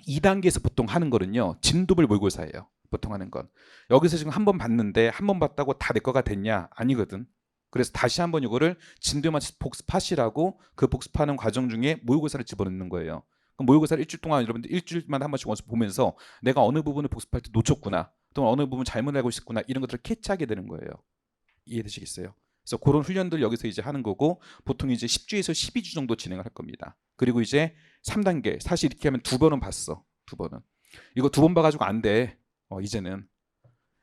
2단계에서 보통 하는 거는요. 진도별 모의고사예요. 보통 하는 건. 여기서 지금 한 번 봤는데 한 번 봤다고 다 내 거가 됐냐? 아니거든. 그래서 다시 한번 이거를 진도에 맞춰서 복습하시라고 그 복습하는 과정 중에 모의고사를 집어넣는 거예요. 그럼 모의고사를 일주일 동안 여러분들 일주일마다 한 번씩 원서 보면서 내가 어느 부분을 복습할 때 놓쳤구나, 또는 어느 부분 잘못 알고 있었구나 이런 것들을 캐치하게 되는 거예요. 이해되시겠어요? 그래서 그런 훈련들 여기서 이제 하는 거고 보통 이제 10주에서 12주 정도 진행을 할 겁니다. 그리고 이제 3단계 사실 이렇게 하면 2번은 봤어. 2번은 이거 2번 봐가지고 안 돼. 이제는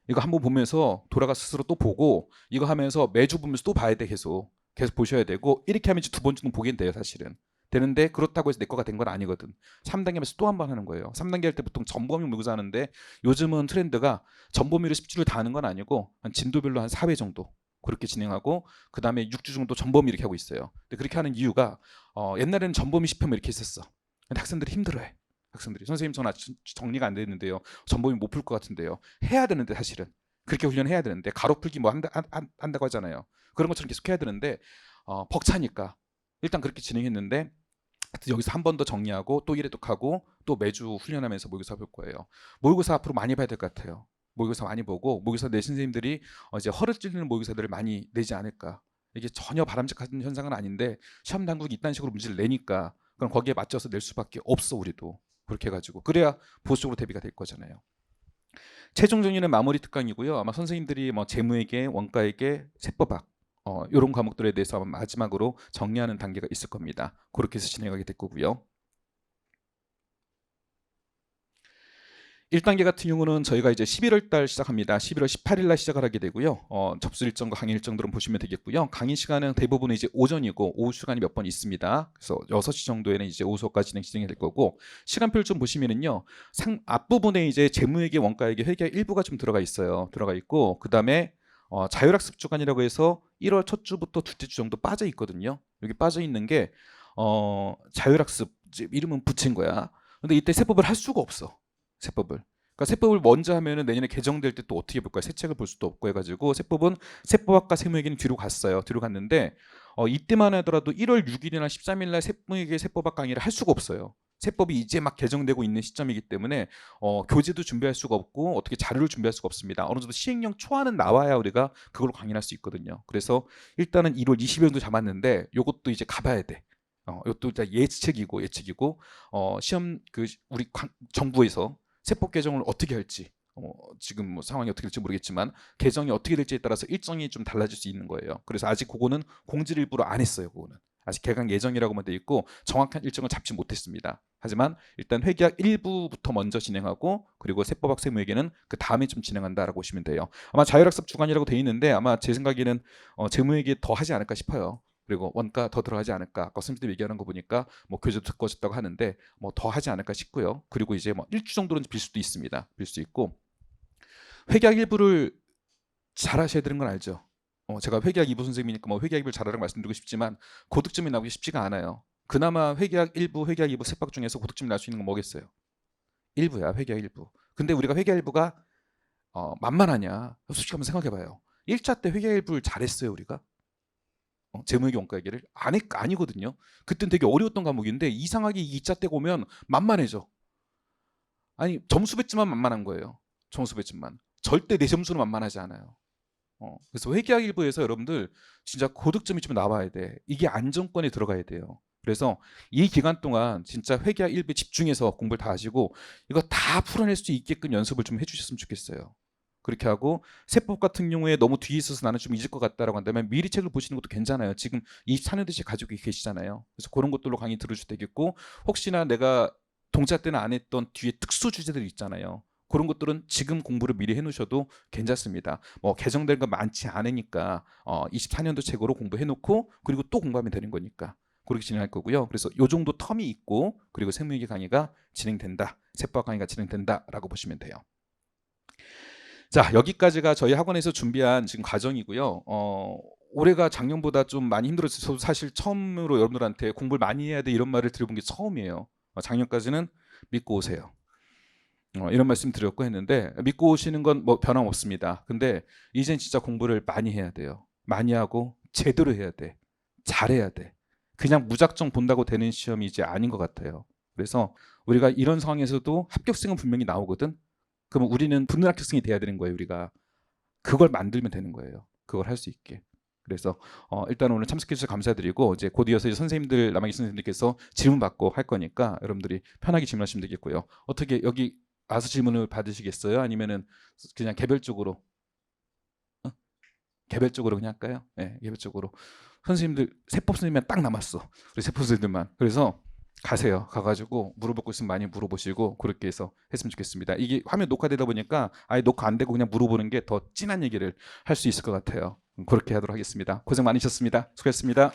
이거 한번 보면서 돌아가 스스로 또 보고 이거 하면서 매주 보면서 또 봐야 돼. 계속 보셔야 되고 이렇게 하면 이제 2번 정도 보긴 돼요. 사실은 되는데 그렇다고 해서 내 거가 된 건 아니거든. 3단계면서 또 한 번 하는 거예요. 3단계 할 때 보통 전범위 모의고사 하는데 요즘은 트렌드가 전범위를 10주를 다 하는 건 아니고 한 진도별로 한 4회 정도 그렇게 진행하고 그 다음에 6주 정도 전범위 이렇게 하고 있어요. 근데 그렇게 하는 이유가 옛날에는 전범위 10회면 이렇게 했었어. 근데 학생들이 힘들어해. 학생들이 선생님 전 아직 정리가 안 되는데요. 전범위 못 풀 것 같은데요. 해야 되는데 사실은 그렇게 훈련해야 되는데 가로 풀기 뭐 한다고 하잖아요. 그런 것처럼 계속 해야 되는데 벅차니까 일단 그렇게 진행했는데 여기서 한 번 더 정리하고 또 1회 독하고 또 매주 훈련하면서 모의고사 볼 거예요. 모의고사 앞으로 많이 봐야 될 것 같아요. 모의고사 많이 보고 모의고사 내신 선생님들이 이제 허를 찔리는 모의고사들을 많이 내지 않을까. 이게 전혀 바람직한 현상은 아닌데 시험 당국이 이딴 식으로 문제를 내니까 그럼 거기에 맞춰서 낼 수밖에 없어. 우리도 그렇게 해가지고 그래야 보수적으로 대비가 될 거잖아요. 최종 정리는 마무리 특강이고요. 아마 선생님들이 뭐 재무회계, 원가회계, 세법학 이런 과목들에 대해서 아마 마지막으로 정리하는 단계가 있을 겁니다. 그렇게 해서 진행하게 될 거고요. 1단계 같은 경우는 저희가 이제 11월 달 시작합니다. 11월 18일 날 시작을 하게 되고요. 접수 일정과 강의 일정들은 보시면 되겠고요. 강의 시간은 대부분 이제 오전이고 오후 시간이 몇 번 있습니다. 그래서 6시 정도에는 이제 오후 수업까지 진행이 될 거고 시간표를 좀 보시면은요. 앞부분에 이제 재무회계, 원가회계, 회계 일부가 좀 들어가 있어요. 들어가 있고 그다음에 자율학습 주간이라고 해서 1월 첫 주부터 둘째 주 정도 빠져 있거든요. 여기 빠져 있는 게 자율학습 이름은 붙인 거야. 근데 이때 세법을 할 수가 없어. 세법을. 그러니까 세법을 먼저 하면은 내년에 개정될 때 또 어떻게 볼 거야? 새 책을 볼 수도 없고 해가지고 세법은 세법학과 세무회계는 뒤로 갔어요. 뒤로 갔는데 이때만 하더라도 1월 6일이나 13일 날 세무회계 세법학 강의를 할 수가 없어요. 세법이 이제 막 개정되고 있는 시점이기 때문에 교재도 준비할 수가 없고 어떻게 자료를 준비할 수가 없습니다. 어느 정도 시행령 초안은 나와야 우리가 그걸로 강의를 할 수 있거든요. 그래서 일단은 1월 20일 정도 잡았는데 요것도 이제 가봐야 돼. 이것도 예측이고 시험 우리 정부에서 세법 개정을 어떻게 할지 지금 뭐 상황이 어떻게 될지 모르겠지만 개정이 어떻게 될지에 따라서 일정이 좀 달라질 수 있는 거예요. 그래서 아직 그거는 공지를 일부러 안 했어요. 그거는 아직 개강 예정이라고만 돼 있고 정확한 일정을 잡지 못했습니다. 하지만 일단 회계학 1부부터 먼저 진행하고 그리고 세법학 세무회계는 그 다음에 좀 진행한다라고 보시면 돼요. 아마 자율학습 주간이라고 돼 있는데 아마 제 생각에는 재무회계 더 하지 않을까 싶어요. 그리고 원가 더 들어가지 않을까. 아까 선생님들 얘기하는 거 보니까 뭐 교재도 두꺼워졌다고 하는데 뭐 더 하지 않을까 싶고요. 그리고 이제 뭐 1주 정도는 빌 수도 있습니다. 빌 수 있고 회계학 1부를 잘 하셔야 되는 건 알죠. 제가 회계학 2부 선생님이니까 뭐 회계학 1부를 잘하라고 말씀드리고 싶지만 고득점이 나오기 쉽지가 않아요. 그나마 회계학 1부, 회계학 2부 세법 중에서 고득점이 날 수 있는 건 뭐겠어요? 1부야. 회계학 1부. 근데 우리가 회계학 1부가 만만하냐? 솔직히 한번 생각해봐요. 1차 때 회계학 1부를 잘했어요 우리가? 재무회계 원가회계를 아니거든요. 그땐 되게 어려웠던 과목인데 이상하게 2차 때 오면 만만해져. 아니 점수 배점만 만만한 거예요. 점수 배점만. 절대 내 점수는 만만하지 않아요. 그래서 회계학 1부에서 여러분들 진짜 고득점이 좀 나와야 돼. 이게 안정권에 들어가야 돼요. 그래서 이 기간 동안 진짜 회계학 1부에 집중해서 공부를 다 하시고 이거 다 풀어낼 수 있게끔 연습을 좀 해주셨으면 좋겠어요. 그렇게 하고 세법 같은 경우에 너무 뒤에 있어서 나는 좀 잊을 것 같다라고 한다면 미리 책을 보시는 것도 괜찮아요. 지금 24년도씩 가지고 계시잖아요. 그래서 그런 것들로 강의 들으셔도 되겠고 혹시나 내가 동차 때는 안 했던 뒤에 특수 주제들이 있잖아요. 그런 것들은 지금 공부를 미리 해놓으셔도 괜찮습니다. 뭐 개정된 거 많지 않으니까 24년도 책으로 공부해놓고 그리고 또 공부하면 되는 거니까 그렇게 진행할 거고요. 그래서 요 정도 텀이 있고 그리고 세무회계 강의가 진행된다. 세법 강의가 진행된다라고 보시면 돼요. 자, 여기까지가 저희 학원에서 준비한 지금 과정이고요. 올해가 작년보다 좀 많이 힘들었어요. 저도 사실 처음으로 여러분들한테 공부를 많이 해야 돼 이런 말을 들어본 게 처음이에요. 작년까지는 믿고 오세요. 이런 말씀 드렸고 했는데 믿고 오시는 건 뭐 변함없습니다. 근데 이젠 진짜 공부를 많이 해야 돼요. 많이 하고 제대로 해야 돼. 잘해야 돼. 그냥 무작정 본다고 되는 시험이 이제 아닌 것 같아요. 그래서 우리가 이런 상황에서도 합격생은 분명히 나오거든. 그럼 우리는 붙는 합격생이 돼야 되는 거예요. 우리가 그걸 만들면 되는 거예요. 그걸 할 수 있게. 그래서 일단 오늘 참석해 주셔서 감사드리고 이제 곧 이어서 이제 선생님들 남아계신 선생님들께서 질문 받고 할 거니까 여러분들이 편하게 질문하시면 되겠고요. 어떻게 여기 와서 질문을 받으시겠어요? 아니면은 그냥 개별적으로? 개별적으로 그냥 할까요? 네, 개별적으로. 선생님들 세법 선생님만 딱 남았어. 우리 세법 선생님들만. 그래서 가세요. 가가지고 물어볼 거 있으면 많이 물어보시고 그렇게 해서 했으면 좋겠습니다. 이게 화면 녹화되다 보니까 아예 녹화 안 되고 그냥 물어보는 게 더 진한 얘기를 할 수 있을 것 같아요. 그렇게 하도록 하겠습니다. 고생 많으셨습니다. 수고했습니다.